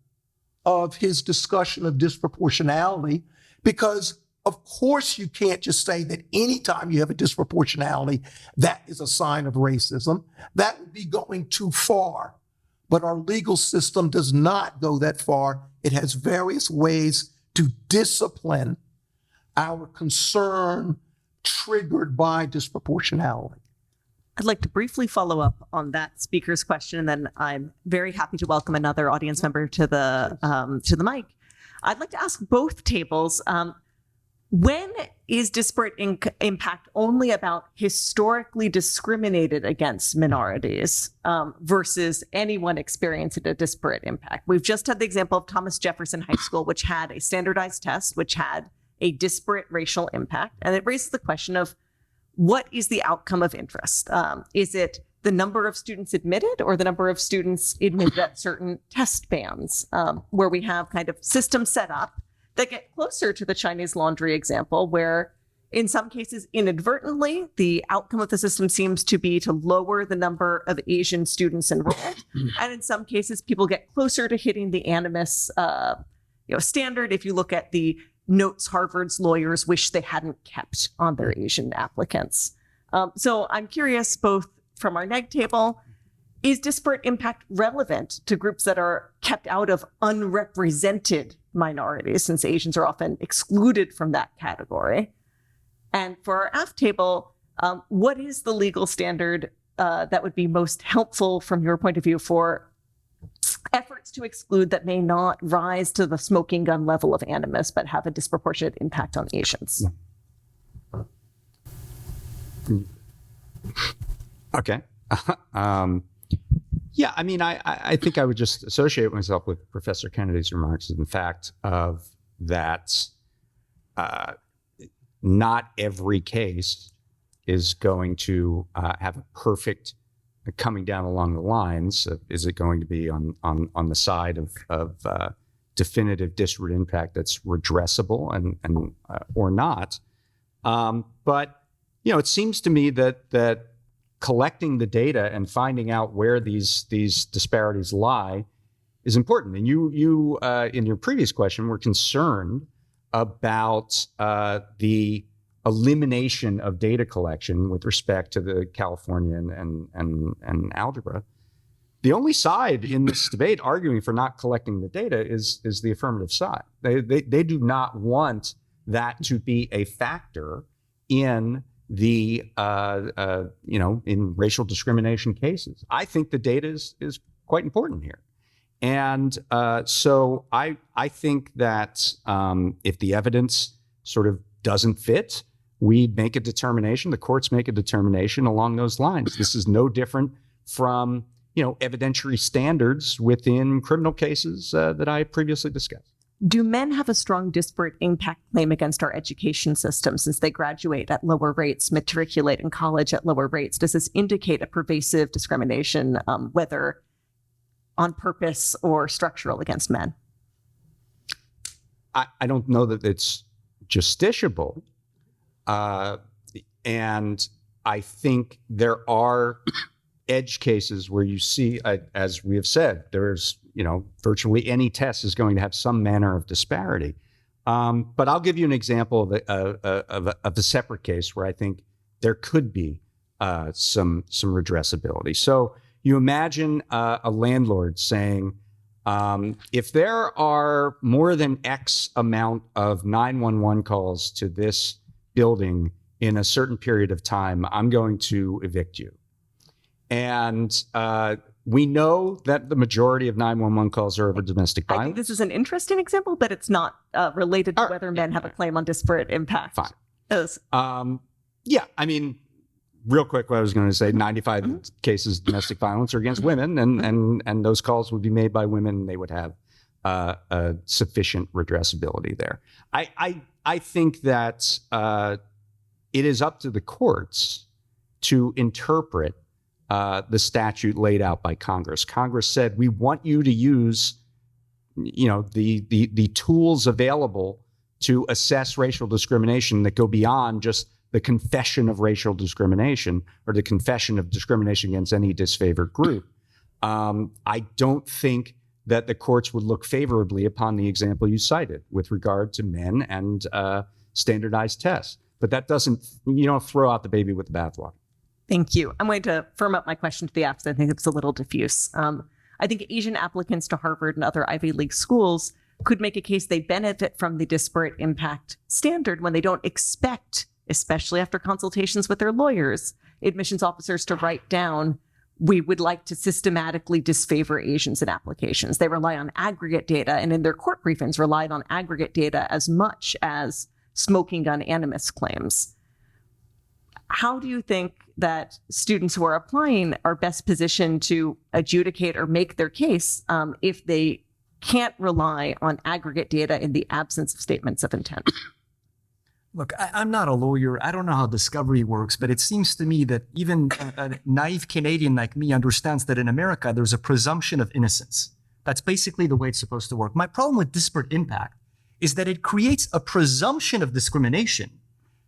of his discussion of disproportionality, because of course you can't just say that anytime you have a disproportionality, that is a sign of racism. That would be going too far. But our legal system does not go that far. It has various ways to discipline our concern triggered by disproportionality. I'd like to briefly follow up on that speaker's question, and then I'm very happy to welcome another audience member to the mic. I'd like to ask both tables, when is disparate impact only about historically discriminated against minorities versus anyone experiencing a disparate impact? We've just had the example of Thomas Jefferson High School, which had a standardized test, which had a disparate racial impact. And it raises the question of, what is the outcome of interest? Is it the number of students admitted or the number of students admitted at certain test bands, where we have kind of systems set up that get closer to the Chinese laundry example, where in some cases inadvertently, the outcome of the system seems to be to lower the number of Asian students enrolled. And in some cases, people get closer to hitting the animus standard. If you look at the notes Harvard's lawyers wish they hadn't kept on their Asian applicants. So I'm curious, both from our neg table, is disparate impact relevant to groups that are kept out of unrepresented minorities, since Asians are often excluded from that category? And for our F table, what is the legal standard that would be most helpful from your point of view for efforts to exclude that may not rise to the smoking gun level of animus, but have a disproportionate impact on Asians? Okay. Yeah, I mean, I think I would just associate myself with Professor Kennedy's remarks in fact of that not every case is going to have a perfect coming down along the lines of, is it going to be on the side of definitive disparate impact that's redressable and or not? But it seems to me that collecting the data and finding out where these disparities lie is important. And you in your previous question were concerned about the elimination of data collection with respect to the California and algebra. the only side in this debate arguing for not collecting the data is the affirmative side. They do not want that to be a factor in the in racial discrimination cases. I think the data is quite important here. And so I think that if the evidence sort of doesn't fit, we make a determination, the courts make a determination along those lines. This is no different from, evidentiary standards within criminal cases that I previously discussed. Do men have a strong disparate impact claim against our education system since they graduate at lower rates, matriculate in college at lower rates? Does this indicate a pervasive discrimination, whether on purpose or structural, against men? I don't know that it's justiciable. And I think there are edge cases where you see, as we have said, there's, virtually any test is going to have some manner of disparity. But I'll give you an example of a separate case where I think there could be some redressability. So you imagine a landlord saying, if there are more than X amount of 911 calls to this building in a certain period of time, I'm going to evict you. And we know that the majority of 911 calls are over domestic violence. I think this is an interesting example, but it's not related to whether men have a claim on disparate impact. Fine. Real quick, what I was going to say, 95 cases of domestic violence are against women, and those calls would be made by women, and they would have a sufficient redressability there. I think that it is up to the courts to interpret the statute laid out by Congress. Congress said, we want you to use, the tools available to assess racial discrimination that go beyond just the confession of racial discrimination or the confession of discrimination against any disfavored group. I don't think that the courts would look favorably upon the example you cited with regard to men and standardized tests. But that doesn't, you don't throw out the baby with the bathwater. Thank you. I'm going to firm up my question to the apps. I think it's a little diffuse. I think Asian applicants to Harvard and other Ivy League schools could make a case they benefit from the disparate impact standard when they don't expect, especially after consultations with their lawyers, admissions officers to write down, we would like to systematically disfavor Asians in applications. They rely on aggregate data, and in their court briefings relied on aggregate data as much as smoking gun animus claims. How do you think that students who are applying are best positioned to adjudicate or make their case if they can't rely on aggregate data in the absence of statements of intent? Look, I'm not a lawyer. I don't know how discovery works, but it seems to me that even a naive Canadian like me understands that in America, there's a presumption of innocence. That's basically the way it's supposed to work. My problem with disparate impact is that it creates a presumption of discrimination,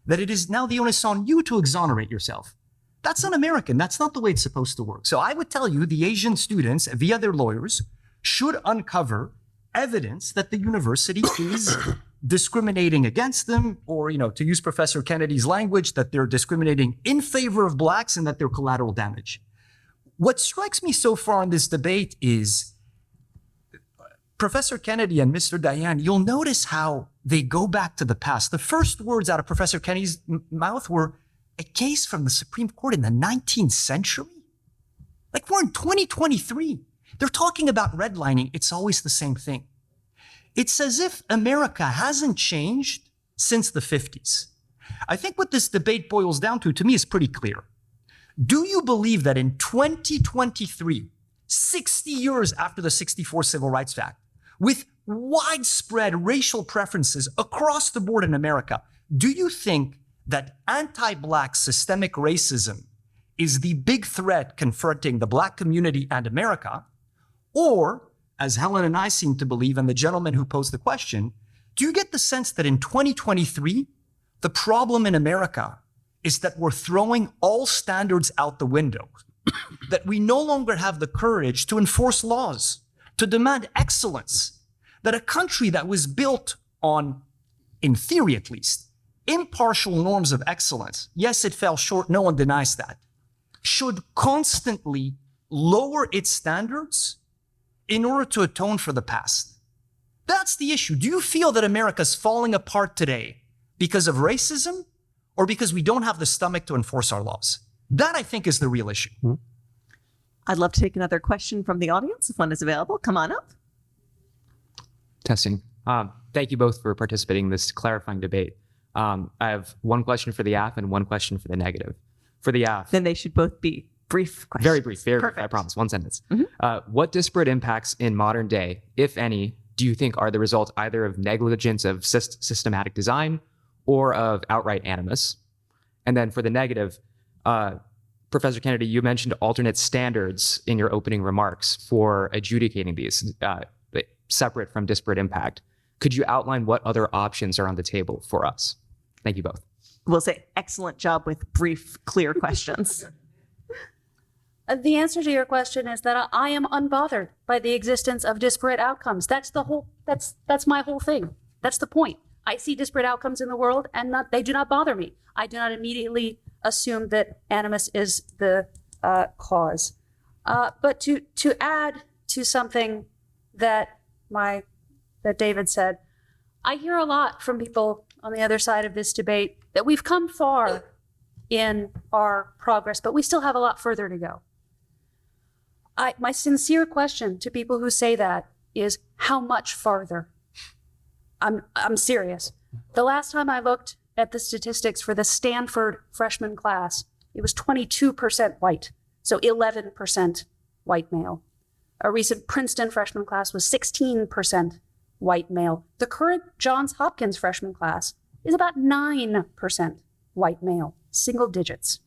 that it is now the onus on you to exonerate yourself. That's un-American. That's not the way it's supposed to work. So I would tell you the Asian students, via their lawyers, should uncover evidence that the university is discriminating against them, or, to use Professor Kennedy's language, that they're discriminating in favor of blacks and that they're collateral damage. What strikes me so far in this debate is Professor Kennedy and Mr. Dayen, you'll notice how they go back to the past. The first words out of Professor Kennedy's mouth were a case from the Supreme Court in the 19th century. Like, we're in 2023. They're talking about redlining. It's always the same thing. It's as if America hasn't changed since the 50s. I think what this debate boils down to me, is pretty clear. Do you believe that in 2023, 60 years after the 64 Civil Rights Act, with widespread racial preferences across the board in America, do you think that anti-Black systemic racism is the big threat confronting the Black community and America? Or, as Helen and I seem to believe, and the gentleman who posed the question, do you get the sense that in 2023, the problem in America is that we're throwing all standards out the window, that we no longer have the courage to enforce laws, to demand excellence, that a country that was built on, in theory at least, impartial norms of excellence, yes, it fell short, no one denies that, should constantly lower its standards in order to atone for the past? That's the issue. Do you feel that America's falling apart today because of racism or because we don't have the stomach to enforce our laws? That, I think, is the real issue. I'd love to take another question from the audience if one is available. Come on up. Testing. Thank you both for participating in this clarifying debate. I have one question for the aff and one question for the negative. For the aff, Then they should both be brief questions. very brief, very brief, I Perfect. promise, one sentence. What disparate impacts in modern day, if any, do you think are the result either of negligence of systematic design or of outright animus? And then for the negative, Professor Kennedy, you mentioned alternate standards in your opening remarks for adjudicating these, separate from disparate impact. Could you outline what other options are on the table for us? Thank you both. We'll say excellent job with brief, clear questions. The answer to your question is that I am unbothered by the existence of disparate outcomes. That's my whole thing. That's the point. I see disparate outcomes in the world and they do not bother me. I do not immediately assume that animus is the cause. But to add to something that David said, I hear a lot from people on the other side of this debate that we've come far in our progress, but we still have a lot further to go. My sincere question to people who say that is, how much farther? I'm serious. The last time I looked at the statistics for the Stanford freshman class, it was 22% white, so 11% white male. A recent Princeton freshman class was 16% white male. The current Johns Hopkins freshman class is about 9% white male, single digits.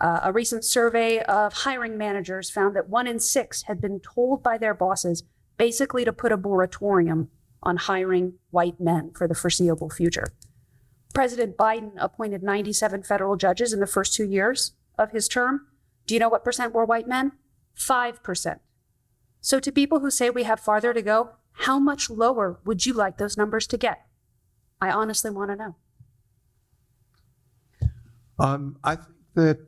A recent survey of hiring managers found that 1 in 6 had been told by their bosses basically to put a moratorium on hiring white men for the foreseeable future. President Biden appointed 97 federal judges in the first 2 years of his term. Do you know what percent were white men? 5%. So to people who say we have farther to go, how much lower would you like those numbers to get? I honestly want to know. I think that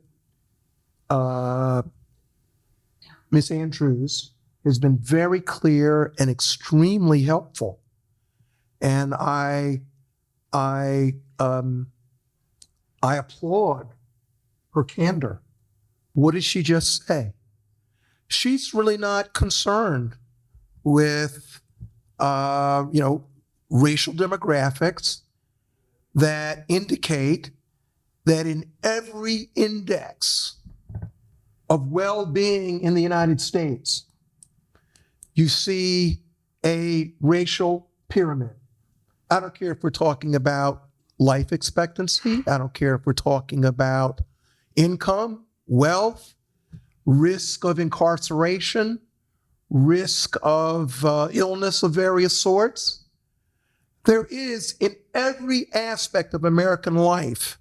Ms. Andrews has been very clear and extremely helpful. And I applaud her candor. What did she just say? She's really not concerned with, racial demographics that indicate that in every index of well-being in the United States, you see a racial pyramid. I don't care if we're talking about life expectancy. I don't care if we're talking about income, wealth, risk of incarceration, risk of illness of various sorts. There is, in every aspect of American life,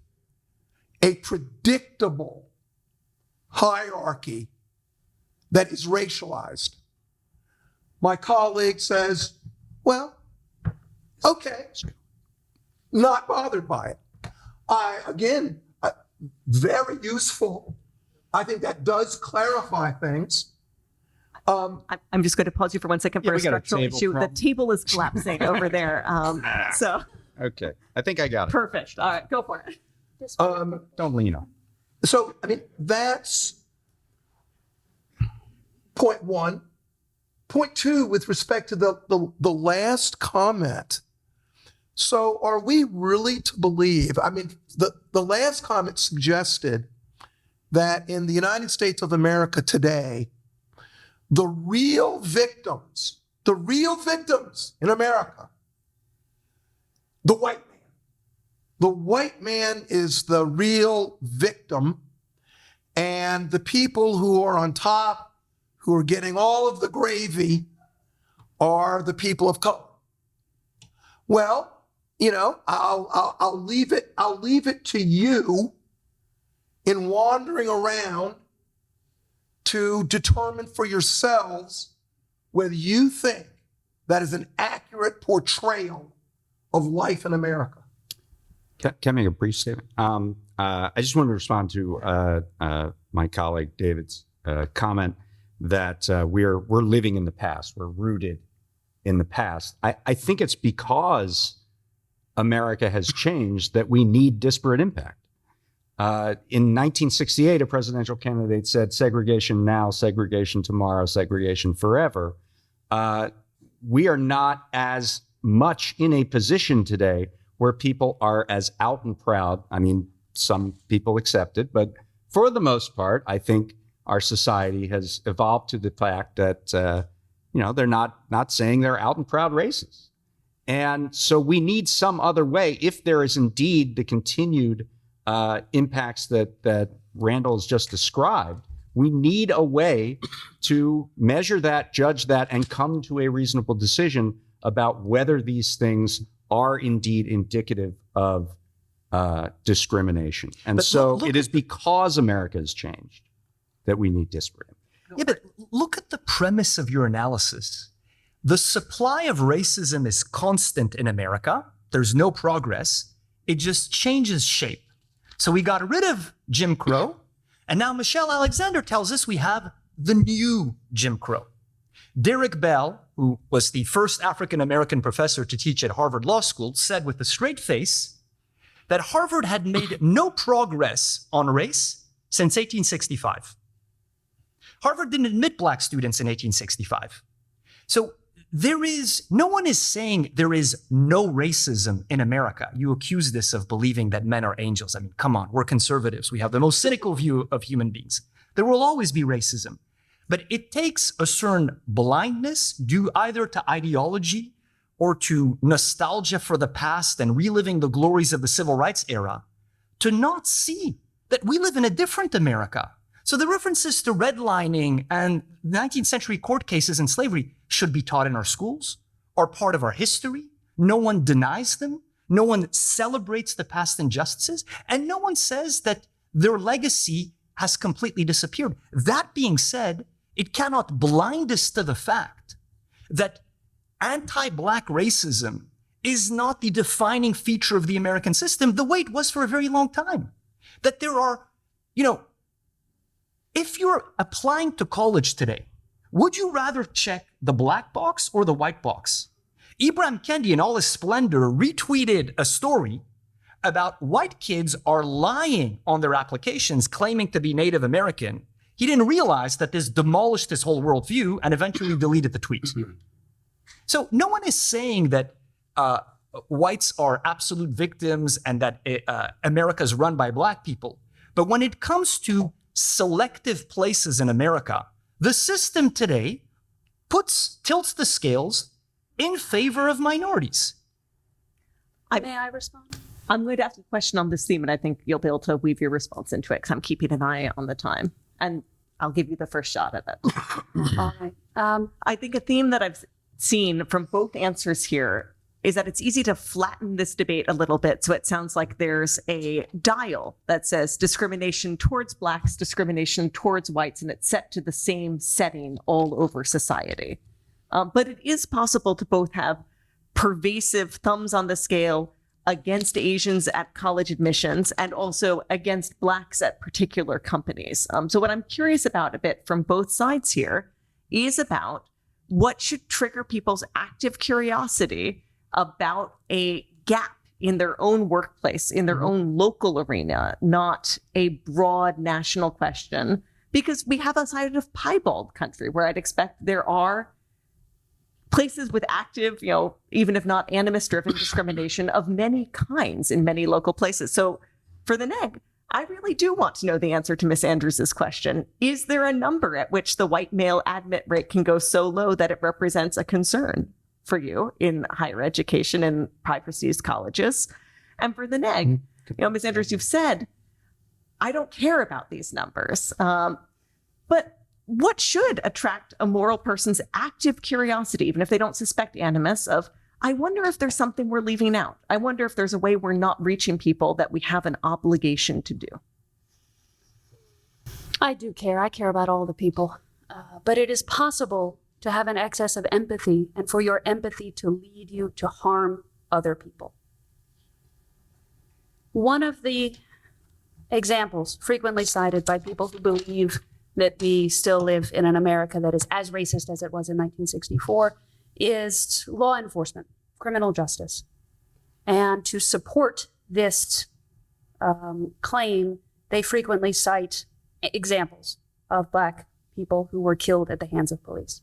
a predictable hierarchy that is racialized. My colleague says, well, okay, not bothered by it. Very useful. I think that does clarify things. I'm just going to pause you for 1 second for a we got a structural table issue. problem. The table is collapsing over there. So Okay, I think I got it. perfect. All right, go for it. Don't lean on. So, that's point one. Point two, with respect to the last comment. So are we really to believe, the last comment suggested that in the United States of America today, the real victims in America, the white man. The white man is the real victim, and the people who are on top, who are getting all of the gravy, are the people of color. Well, I'll leave it to you in wandering around to determine for yourselves whether you think that is an accurate portrayal of life in America. Can I make a brief statement? I just want to respond to my colleague David's comment. that we're living in the past. We're rooted in the past. I think it's because America has changed that we need disparate impact. In 1968, a presidential candidate said, segregation now, segregation tomorrow, segregation forever. We are not as much in a position today where people are as out and proud. I mean, some people accept it, but for the most part, I think our society has evolved to the fact that, they're not saying they're out and proud racists. And so we need some other way, if there is indeed the continued impacts that Randall has just described, we need a way to measure that, judge that, and come to a reasonable decision about whether these things are indeed indicative of discrimination. And it is because America has changed that we need disparate impact. Yeah, but look at the premise of your analysis. The supply of racism is constant in America. There's no progress. It just changes shape. So we got rid of Jim Crow, and now Michelle Alexander tells us we have the new Jim Crow. Derek Bell, who was the first African-American professor to teach at Harvard Law School, said with a straight face that Harvard had made no progress on race since 1865. Harvard didn't admit black students in 1865. So no one is saying there is no racism in America. You accuse this of believing that men are angels. I mean, come on, we're conservatives. We have the most cynical view of human beings. There will always be racism. But it takes a certain blindness due either to ideology or to nostalgia for the past and reliving the glories of the civil rights era to not see that we live in a different America. So the references to redlining and 19th century court cases and slavery should be taught in our schools, are part of our history. No one denies them. No one celebrates the past injustices. And no one says that their legacy has completely disappeared. That being said, it cannot blind us to the fact that anti-black racism is not the defining feature of the American system the way it was for a very long time. That there are, if you're applying to college today, would you rather check the black box or the white box? Ibram Kendi, in all his splendor, retweeted a story about white kids are lying on their applications, claiming to be Native American. He didn't realize that this demolished his whole worldview and eventually deleted the tweet. So no one is saying that whites are absolute victims and that America is run by black people. But when it comes to selective places in America, the system today tilts the scales in favor of minorities. May I respond? I'm going to ask a question on this theme, and I think you'll be able to weave your response into it because I'm keeping an eye on the time. And I'll give you the first shot at it. All right. I think a theme that I've seen from both answers here is that it's easy to flatten this debate a little bit. So it sounds like there's a dial that says discrimination towards blacks, discrimination towards whites, and it's set to the same setting all over society. But it is possible to both have pervasive thumbs on the scale against Asians at college admissions and also against blacks at particular companies. So what I'm curious about a bit from both sides here is about what should trigger people's active curiosity about a gap in their own workplace, in their own local arena, not a broad national question, because we have a side of piebald country where I'd expect there are places with active, even if not animus-driven discrimination of many kinds in many local places. So for the neg, I really do want to know the answer to Miss Andrews' question. Is there a number at which the white male admit rate can go so low that it represents a concern for you in higher education and high-prestige colleges? And for the neg, Ms. Andrews, you've said, I don't care about these numbers. But what should attract a moral person's active curiosity, even if they don't suspect animus, of, I wonder if there's something we're leaving out. I wonder if there's a way we're not reaching people that we have an obligation to do. I do care. I care about all the people. But it is possible to have an excess of empathy and for your empathy to lead you to harm other people. One of the examples frequently cited by people who believe that we still live in an America that is as racist as it was in 1964 is law enforcement, criminal justice. And to support this claim, they frequently cite examples of Black people who were killed at the hands of police.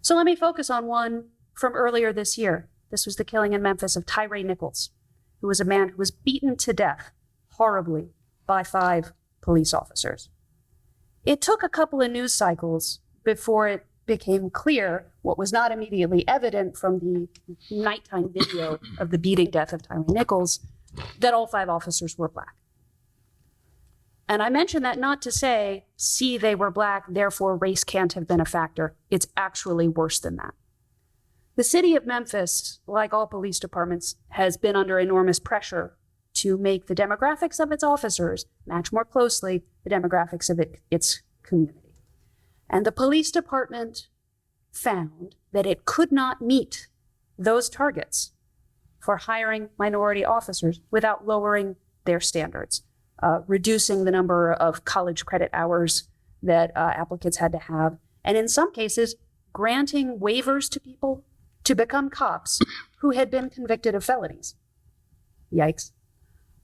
So let me focus on one from earlier this year. This was the killing in Memphis of Tyree Nichols, who was a man who was beaten to death horribly by 5 police officers. It took a couple of news cycles before it became clear what was not immediately evident from the nighttime video of the beating death of Tyree Nichols, that all 5 officers were Black. And I mention that not to say, see, they were Black, therefore race can't have been a factor. It's actually worse than that. The city of Memphis, like all police departments, has been under enormous pressure to make the demographics of its officers match more closely the demographics of its community. And the police department found that it could not meet those targets for hiring minority officers without lowering their standards, reducing the number of college credit hours that applicants had to have, and in some cases, granting waivers to people to become cops who had been convicted of felonies. Yikes.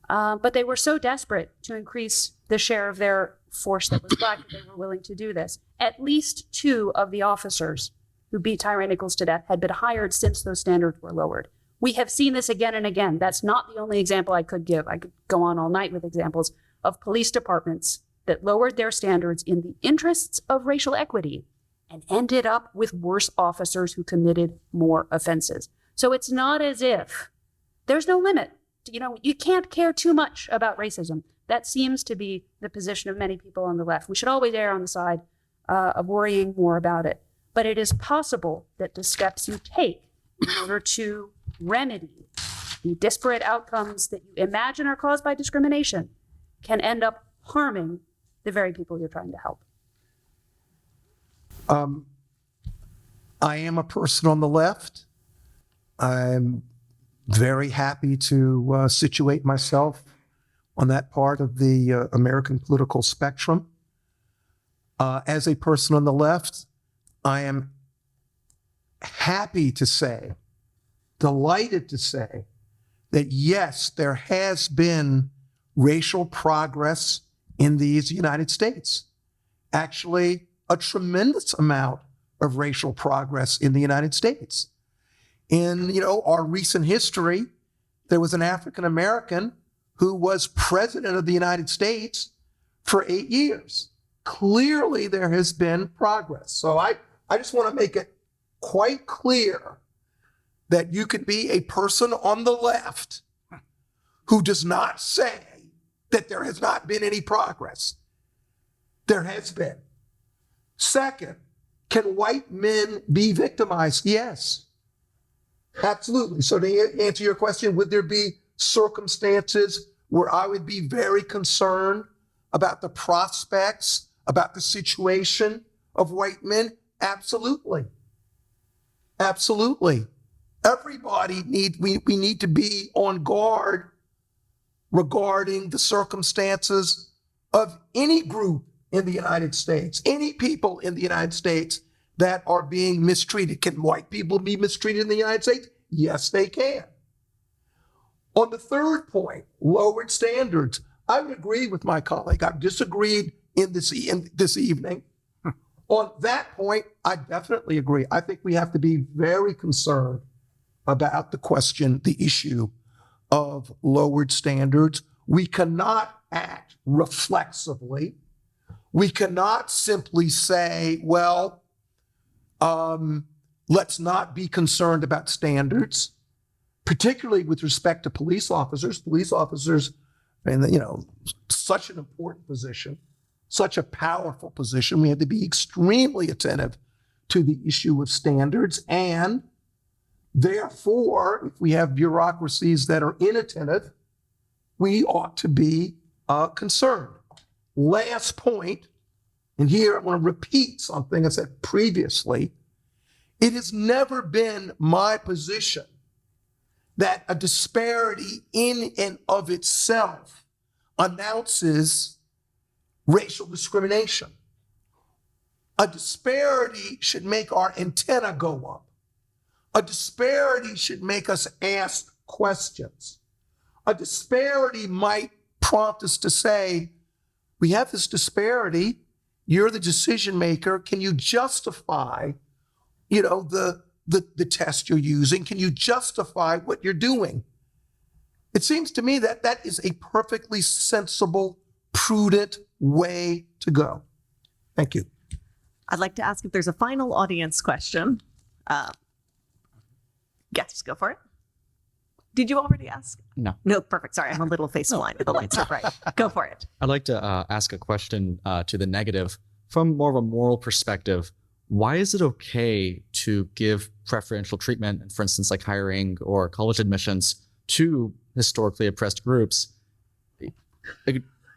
But they were so desperate to increase the share of their force that was Black that they were willing to do this. At least 2 of the officers who beat Tyree Nichols to death had been hired since those standards were lowered. We have seen this again and again. That's not the only example I could give. I could go on all night with examples of police departments that lowered their standards in the interests of racial equity and ended up with worse officers who committed more offenses. So it's not as if there's no limit. You know, you can't care too much about racism. That seems to be the position of many people on the left. We should always err on the side of worrying more about it. But it is possible that the steps you take in order to remedy the disparate outcomes that you imagine are caused by discrimination can end up harming the very people you're trying to help. I am a person on the left. I'm very happy to situate myself on that part of the American political spectrum. As a person on the left, I am happy to say, delighted to say, that yes, there has been racial progress in these United States. Actually, a tremendous amount of racial progress in the United States. In our recent history, there was an African American who was president of the United States for 8 years. Clearly, there has been progress. So I just want to make it quite clear that you could be a person on the left who does not say that there has not been any progress. There has been. Second, can white men be victimized? Yes, absolutely. So to answer your question, would there be circumstances where I would be very concerned about the prospects, about the situation of white men? Absolutely. Absolutely. Everybody we need to be on guard regarding the circumstances of any group in the United States, any people in the United States that are being mistreated. Can white people be mistreated in the United States? Yes, they can. On the third point, lowered standards, I would agree with my colleague. I've disagreed in this evening. On that point, I definitely agree. I think we have to be very concerned about the issue of lowered standards. We cannot act reflexively. We cannot simply say, well, let's not be concerned about standards, particularly with respect to police officers. Police officers, such an important position, such a powerful position. We have to be extremely attentive to the issue of standards. And therefore, if we have bureaucracies that are inattentive, we ought to be concerned. Last point, and here I want to repeat something I said previously. It has never been my position that a disparity in and of itself announces racial discrimination. A disparity should make our antenna go up. A disparity should make us ask questions. A disparity might prompt us to say, we have this disparity. You're the decision maker. Can you justify, the test you're using? Can you justify what you're doing? It seems to me that that is a perfectly sensible, prudent way to go. Thank you. I'd like to ask if there's a final audience question. Yes, go for it. Did you already ask? No. No, perfect. Sorry, I'm a little face blind. The lights are bright. Go for it. I'd like to ask a question to the negative from more of a moral perspective. Why is it okay to give preferential treatment, for instance, like hiring or college admissions to historically oppressed groups,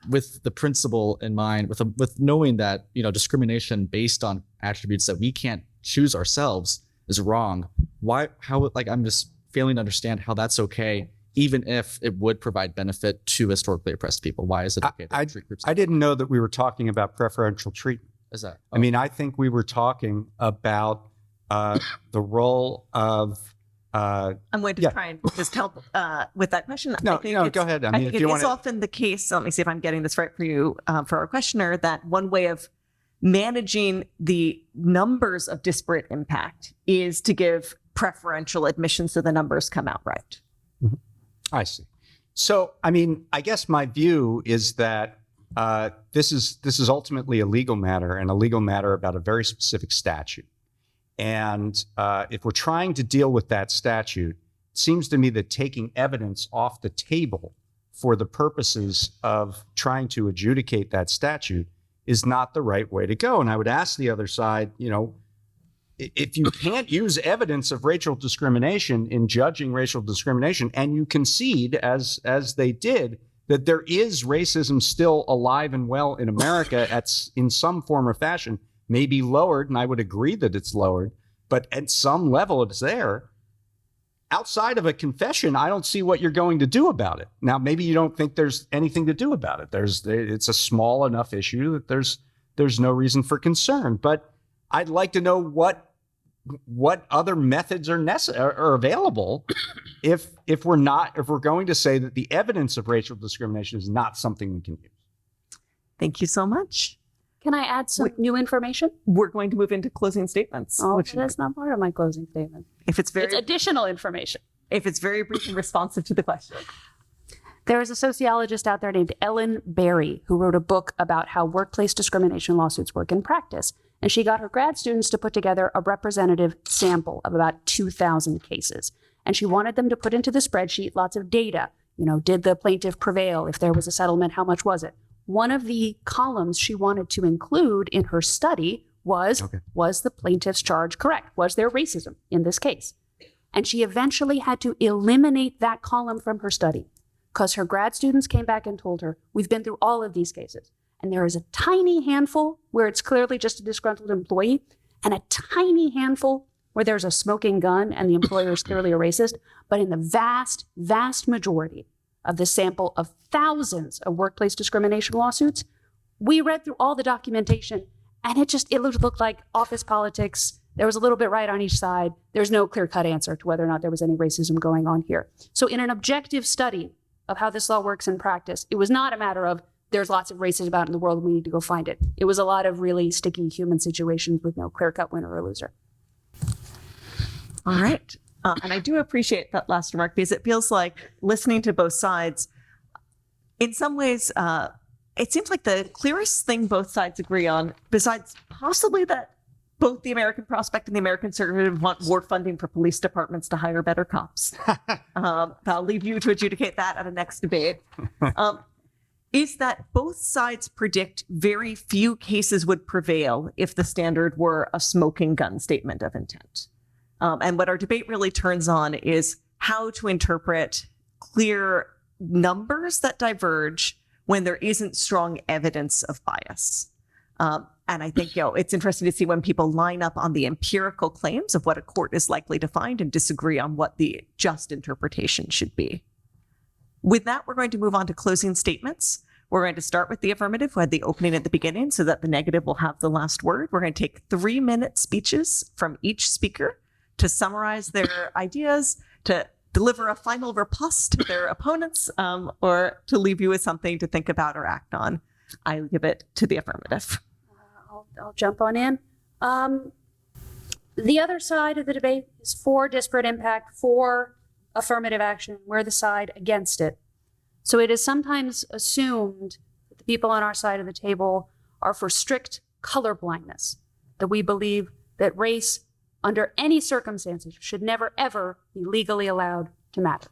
with the principle in mind, with knowing that discrimination based on attributes that we can't choose ourselves is wrong? I'm just failing to understand how that's okay, even if it would provide benefit to historically oppressed people. Why is it okay to treat groups? I didn't know that we were talking about preferential treatment. Is that? I mean, I think we were talking about the role of. I'm going to try and just help with that question. No, go ahead. I mean, think it is often the case. Let me see if I'm getting this right for you, for our questioner, that one way of managing the numbers of disparate impact is to give preferential admission so the numbers come out right. Mm-hmm. I see. So, I mean, I guess my view is that this is ultimately a legal matter, and a legal matter about a very specific statute. And if we're trying to deal with that statute, it seems to me that taking evidence off the table for the purposes of trying to adjudicate that statute is not the right way to go. And I would ask the other side, if you can't use evidence of racial discrimination in judging racial discrimination, and you concede, as they did, that there is racism still alive and well in America in some form or fashion, may be lowered, and I would agree that it's lowered, but at some level it's there. Outside of a confession, I don't see what you're going to do about it. Now, maybe you don't think there's anything to do about it. It's a small enough issue that there's no reason for concern. But I'd like to know what other methods are available if we're going to say that the evidence of racial discrimination is not something we can use. Thank you so much. Can I add some new information? We're going to move into closing statements. Oh, that's not part of my closing statement. It's additional information. If it's very brief and responsive to the question. There is a sociologist out there named Ellen Berry who wrote a book about how workplace discrimination lawsuits work in practice. And she got her grad students to put together a representative sample of about 2,000 cases. And she wanted them to put into the spreadsheet lots of data. Did the plaintiff prevail? If there was a settlement, how much was it? One of the columns she wanted to include in her study was the plaintiff's charge correct? Was there racism in this case? And she eventually had to eliminate that column from her study because her grad students came back and told her, we've been through all of these cases. And there is a tiny handful where it's clearly just a disgruntled employee, and a tiny handful where there's a smoking gun and the employer is clearly a racist. But in the vast, vast majority of the sample of thousands of workplace discrimination lawsuits, we read through all the documentation, and it looked like office politics. There was a little bit right on each side. There's no clear-cut answer to whether or not there was any racism going on here. So in an objective study of how this law works in practice, it was not a matter of there's lots of racism out in the world, we need to go find it. It was a lot of really sticky human situations with no clear-cut winner or loser. All right. And I do appreciate that last remark because it feels like listening to both sides, in some ways, it seems like the clearest thing both sides agree on, besides possibly that both the American Prospect and the American Conservative want more funding for police departments to hire better cops. I'll leave you to adjudicate that at a next debate. Is that both sides predict very few cases would prevail if the standard were a smoking gun statement of intent. And what our debate really turns on is how to interpret clear numbers that diverge when there isn't strong evidence of bias. And I think, it's interesting to see when people line up on the empirical claims of what a court is likely to find and disagree on what the just interpretation should be. With that, we're going to move on to closing statements. We're going to start with the affirmative, who had the opening at the beginning, so that the negative will have the last word. We're going to take 3-minute speeches from each speaker to summarize their ideas, to deliver a final riposte to their opponents, or to leave you with something to think about or act on. I give it to the affirmative. I'll jump on in. The other side of the debate is for disparate impact, for affirmative action. We're the side against it. So it is sometimes assumed that the people on our side of the table are for strict color blindness, that we believe that race, under any circumstances, should never, ever be legally allowed to matter.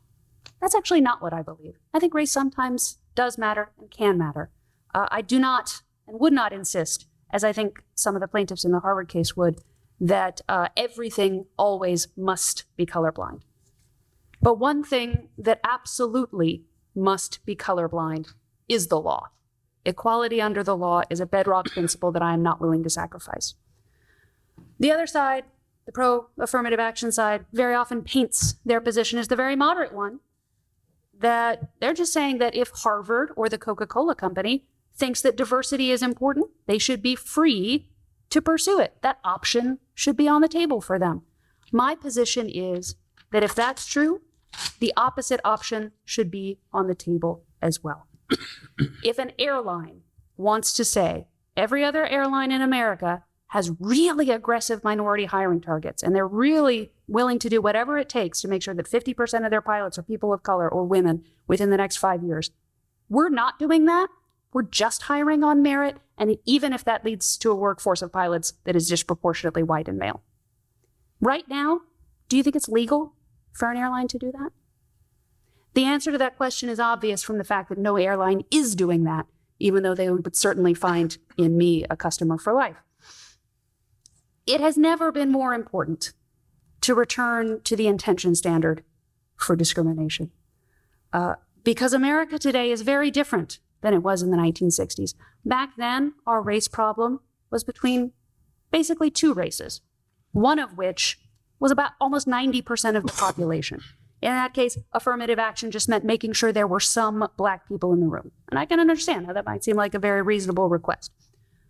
That's actually not what I believe. I think race sometimes does matter and can matter. I do not and would not insist, as I think some of the plaintiffs in the Harvard case would, that everything always must be colorblind. But one thing that absolutely must be colorblind is the law. Equality under the law is a bedrock principle that I am not willing to sacrifice. The other side, the pro-affirmative action side, very often paints their position as the very moderate one, that they're just saying that if Harvard or the Coca-Cola company thinks that diversity is important, they should be free to pursue it. That option should be on the table for them. My position is that if that's true, the opposite option should be on the table as well. If an airline wants to say every other airline in America has really aggressive minority hiring targets, and they're really willing to do whatever it takes to make sure that 50% of their pilots are people of color or women within the next 5 years, we're not doing that. We're just hiring on merit, and even if that leads to a workforce of pilots that is disproportionately white and male. Right now, do you think it's legal for an airline to do that? The answer to that question is obvious from the fact that no airline is doing that, even though they would certainly find in me a customer for life. It has never been more important to return to the intention standard for discrimination, because America today is very different than it was in the 1960s. Back then, our race problem was between basically two races, one of which was about almost 90% of the population. In that case, affirmative action just meant making sure there were some Black people in the room. And I can understand how that might seem like a very reasonable request.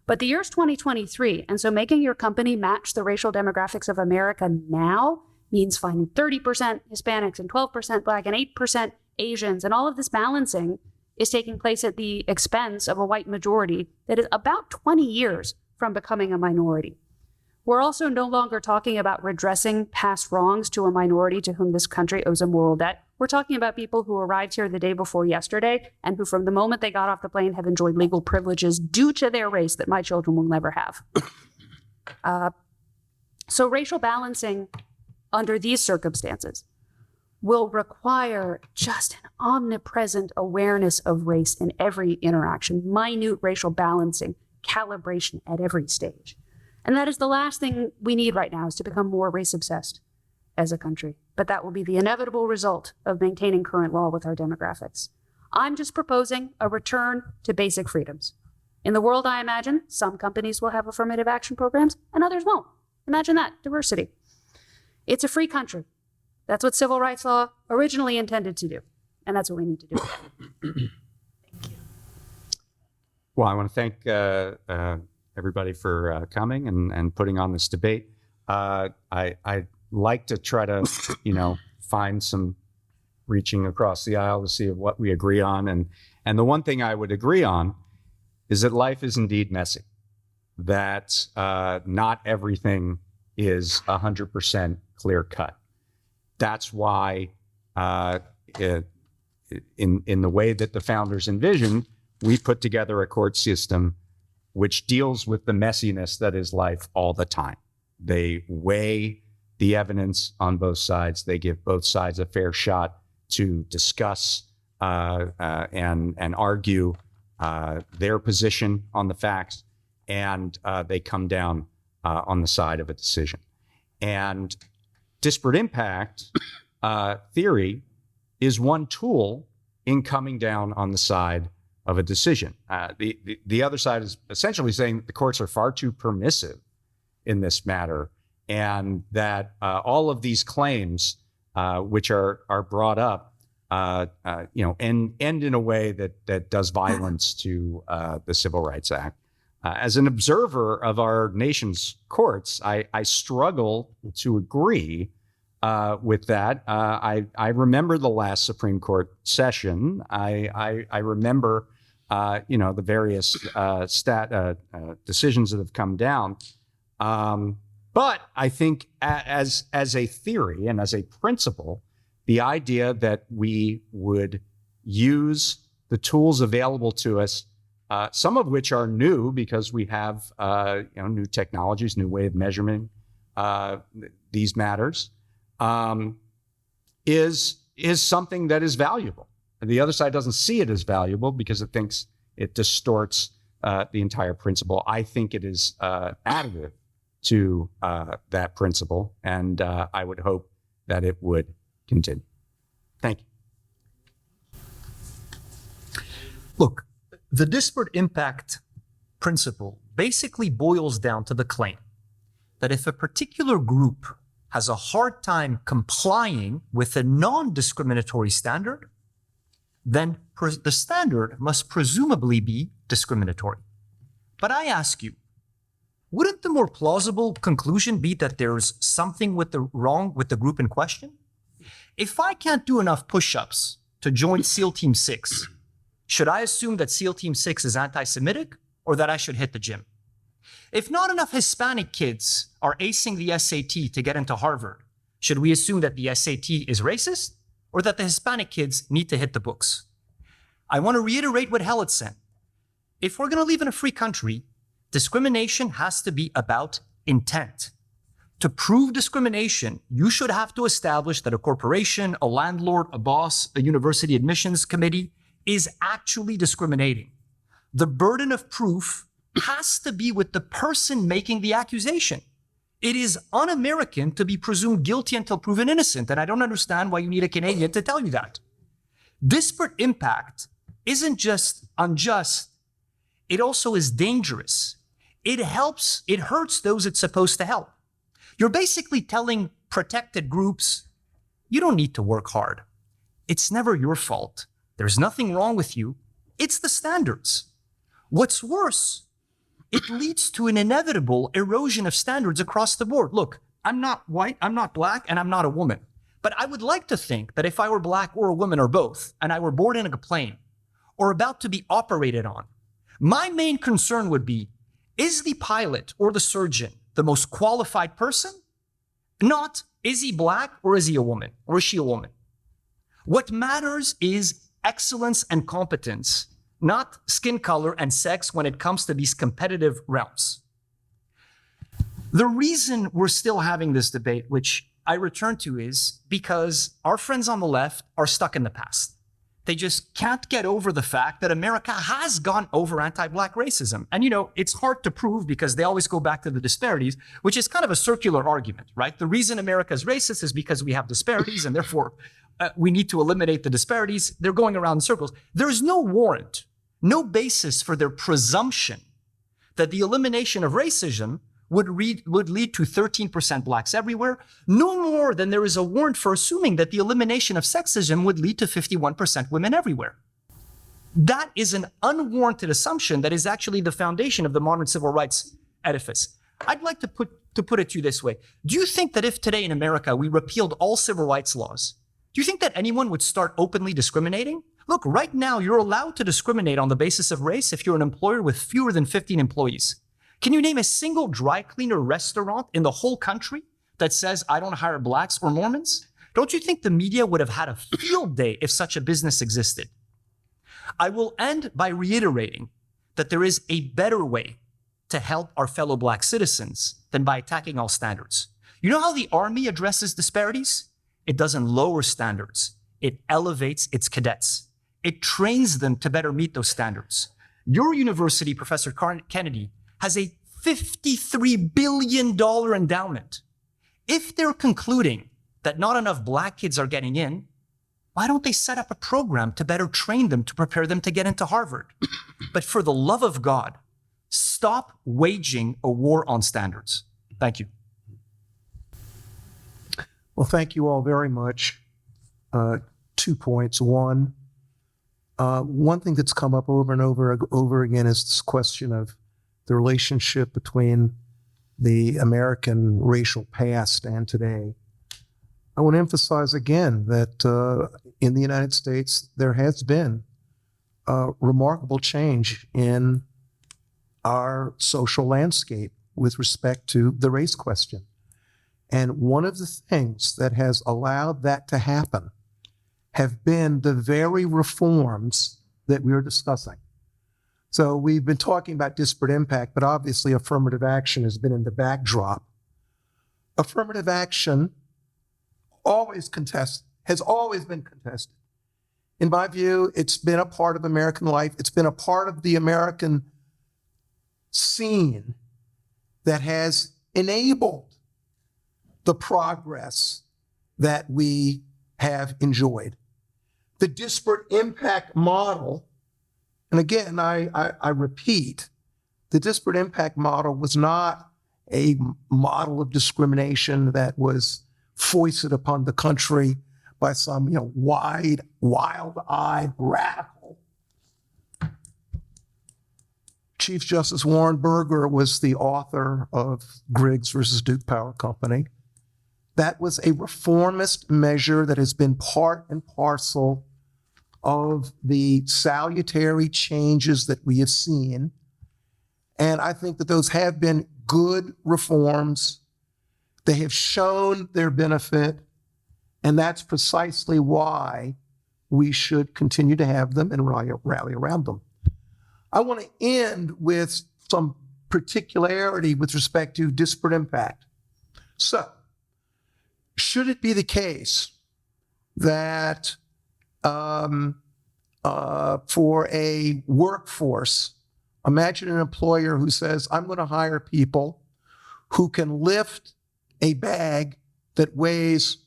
But the year's 2023, and so making your company match the racial demographics of America now means finding 30% Hispanics and 12% Black and 8% Asians, and all of this balancing is taking place at the expense of a white majority that is about 20 years from becoming a minority. We're also no longer talking about redressing past wrongs to a minority to whom this country owes a moral debt. We're talking about people who arrived here the day before yesterday and who, from the moment they got off the plane, have enjoyed legal privileges due to their race that my children will never have. So racial balancing under these circumstances will require just an omnipresent awareness of race in every interaction, minute racial balancing, calibration at every stage. And that is the last thing we need right now, is to become more race obsessed as a country. But that will be the inevitable result of maintaining current law with our demographics. I'm just proposing a return to basic freedoms. In the world I imagine, some companies will have affirmative action programs and others won't. Imagine that, diversity. It's a free country. That's what civil rights law originally intended to do. And that's what we need to do. Well, I want to thank everybody for coming and putting on this debate. I like to try to, find some reaching across the aisle to see what we agree on. And the one thing I would agree on is that life is indeed messy, that not everything is 100% clear cut. That's why in the way that the founders envisioned, we put together a court system which deals with the messiness that is life all the time. They weigh the evidence on both sides. They give both sides a fair shot to discuss and argue their position on the facts, and they come down on the side of a decision. And disparate impact theory is one tool in coming down on the side of a decision. The other side is essentially saying that the courts are far too permissive in this matter, and that all of these claims which are brought up end in a way that does violence to the Civil Rights Act. As an observer of our nation's courts, I struggle to agree with that. I remember the last Supreme Court session. I remember, the various decisions that have come down. But I think as a theory and as a principle, the idea that we would use the tools available to us, some of which are new because we have new technologies, new way of measuring these matters, is something that is valuable. And the other side doesn't see it as valuable because it thinks it distorts the entire principle. I think it is additive to that principle, and I would hope that it would continue. Thank you. Look, the disparate impact principle basically boils down to the claim that if a particular group has a hard time complying with a non-discriminatory standard, then the standard must presumably be discriminatory. But I ask you, wouldn't the more plausible conclusion be that there's something wrong with the group in question? If I can't do enough push-ups to join SEAL Team 6, should I assume that SEAL Team 6 is anti-Semitic, or that I should hit the gym? If not enough Hispanic kids are acing the SAT to get into Harvard, should we assume that the SAT is racist, or that the Hispanic kids need to hit the books? I want to reiterate what Hellett said. If we're going to live in a free country, discrimination has to be about intent. To prove discrimination, you should have to establish that a corporation, a landlord, a boss, a university admissions committee is actually discriminating. The burden of proof has to be with the person making the accusation. It is un-American to be presumed guilty until proven innocent, and I don't understand why you need a Canadian to tell you that. Disparate impact isn't just unjust, it also is dangerous. It hurts those it's supposed to help. You're basically telling protected groups, you don't need to work hard. It's never your fault. There's nothing wrong with you. It's the standards. What's worse, it leads to an inevitable erosion of standards across the board. Look, I'm not white, I'm not black, and I'm not a woman. But I would like to think that if I were black or a woman or both, and I were board in a plane or about to be operated on, my main concern would be, is the pilot or the surgeon the most qualified person? Not, is he black or is he a woman or is she a woman? What matters is excellence and competence, not skin color and sex when it comes to these competitive realms. The reason we're still having this debate, which I return to, is because our friends on the left are stuck in the past. They just can't get over the fact that America has gone over anti-black racism. And it's hard to prove because they always go back to the disparities, which is kind of a circular argument, right? The reason America is racist is because we have disparities and therefore we need to eliminate the disparities. They're going around in circles. There's no warrant, no basis for their presumption that the elimination of racism would lead to 13% blacks everywhere, no more than there is a warrant for assuming that the elimination of sexism would lead to 51% women everywhere. That is an unwarranted assumption that is actually the foundation of the modern civil rights edifice. I'd like to put it to you this way. Do you think that if today in America we repealed all civil rights laws, do you think that anyone would start openly discriminating? Look, right now you're allowed to discriminate on the basis of race if you're an employer with fewer than 15 employees. Can you name a single dry cleaner restaurant in the whole country that says, I don't hire blacks or Mormons? Don't you think the media would have had a field day if such a business existed? I will end by reiterating that there is a better way to help our fellow black citizens than by attacking all standards. You know how the Army addresses disparities? It doesn't lower standards. It elevates its cadets. It trains them to better meet those standards. Your university, Professor Kennedy, has a $53 billion endowment. If they're concluding that not enough black kids are getting in, why don't they set up a program to better train them to prepare them to get into Harvard? But for the love of God, stop waging a war on standards. Thank you. Well, thank you all very much. To 2 points. One thing that's come up over and over again is this question of the relationship between the American racial past and today. I want to emphasize again that in the United States, there has been a remarkable change in our social landscape with respect to the race question. And one of the things that has allowed that to happen have been the very reforms that we're discussing. So we've been talking about disparate impact, but obviously affirmative action has been in the backdrop. Affirmative action has always been contested. In my view, it's been a part of American life. It's been a part of the American scene that has enabled the progress that we have enjoyed. The disparate impact model, and again, I repeat, the disparate impact model was not a model of discrimination that was foisted upon the country by some, wild-eyed radical. Chief Justice Warren Burger was the author of Griggs versus Duke Power Company. That was a reformist measure that has been part and parcel of the salutary changes that we have seen. And I think that those have been good reforms. They have shown their benefit, and that's precisely why we should continue to have them and rally around them. I want to end with some particularity with respect to disparate impact. So, should it be the case that for a workforce, imagine an employer who says, I'm going to hire people who can lift a bag that weighs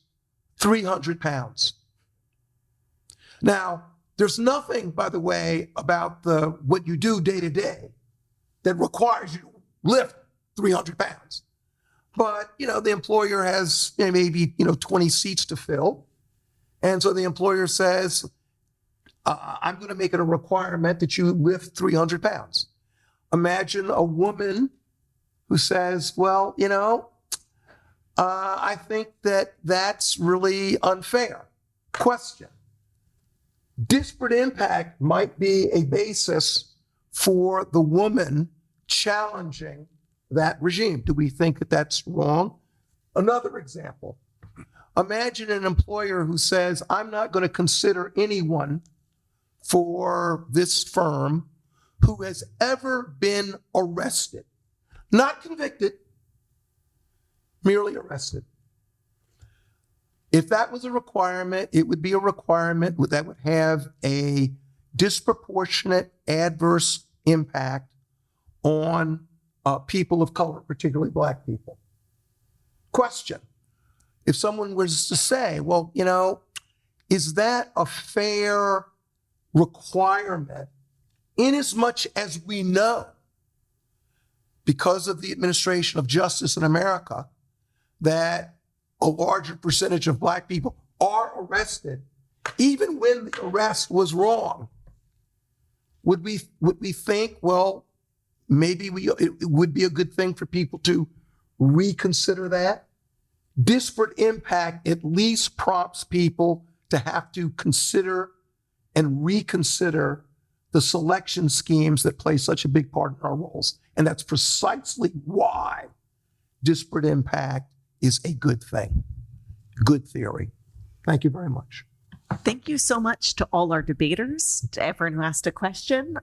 300 pounds. Now, there's nothing, by the way, about what you do day to day that requires you to lift 300 pounds. But, the employer has maybe, 20 seats to fill. And so the employer says, I'm going to make it a requirement that you lift 300 pounds. Imagine a woman who says, well, I think that's really unfair. Question. Disparate impact might be a basis for the woman challenging that regime. Do we think that that's wrong? Another example. Imagine an employer who says, I'm not going to consider anyone for this firm who has ever been arrested, not convicted, merely arrested. If that was a requirement, it would be a requirement that would have a disproportionate adverse impact on people of color, particularly Black people. Question. If someone was to say, well, is that a fair requirement inasmuch as we know, because of the administration of justice in America, that a larger percentage of Black people are arrested, even when the arrest was wrong? Would we think, well, maybe it would be a good thing for people to reconsider that? Disparate impact at least prompts people to have to consider and reconsider the selection schemes that play such a big part in our roles. And that's precisely why disparate impact is a good thing, good theory. Thank you very much. Thank you so much to all our debaters, to everyone who asked a question.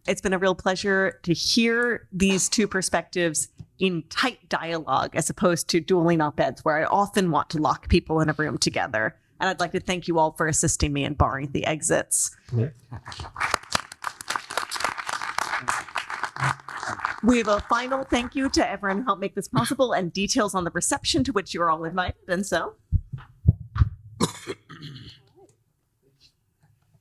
It's been a real pleasure to hear these two perspectives in tight dialogue as opposed to dueling op-eds where I often want to lock people in a room together. And I'd like to thank you all for assisting me in barring the exits. Yeah. We have a final thank you to everyone who helped make this possible and details on the reception to which you are all invited. And so.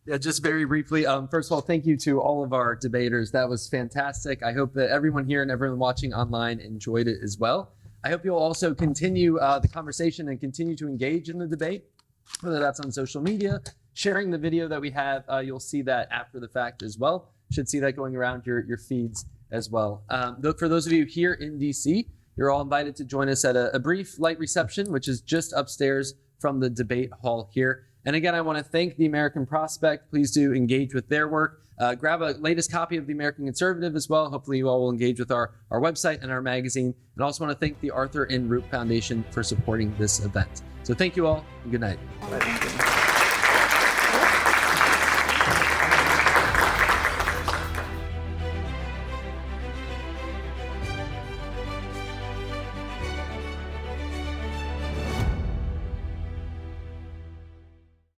Yeah, just very briefly. First of all, thank you to all of our debaters. That was fantastic. I hope that everyone here and everyone watching online enjoyed it as well. I hope you'll also continue the conversation and continue to engage in the debate, whether that's on social media, sharing the video that we have. You'll see that after the fact as well. Should see that going around your feeds as well. For those of you here in DC, you're all invited to join us at a brief light reception, which is just upstairs from the debate hall here. And again, I want to thank the American Prospect. Please do engage with their work. Grab a latest copy of the American Conservative as well. Hopefully you all will engage with our website and our magazine. And I also want to thank the Arthur N. Root Foundation for supporting this event. So thank you all and good night.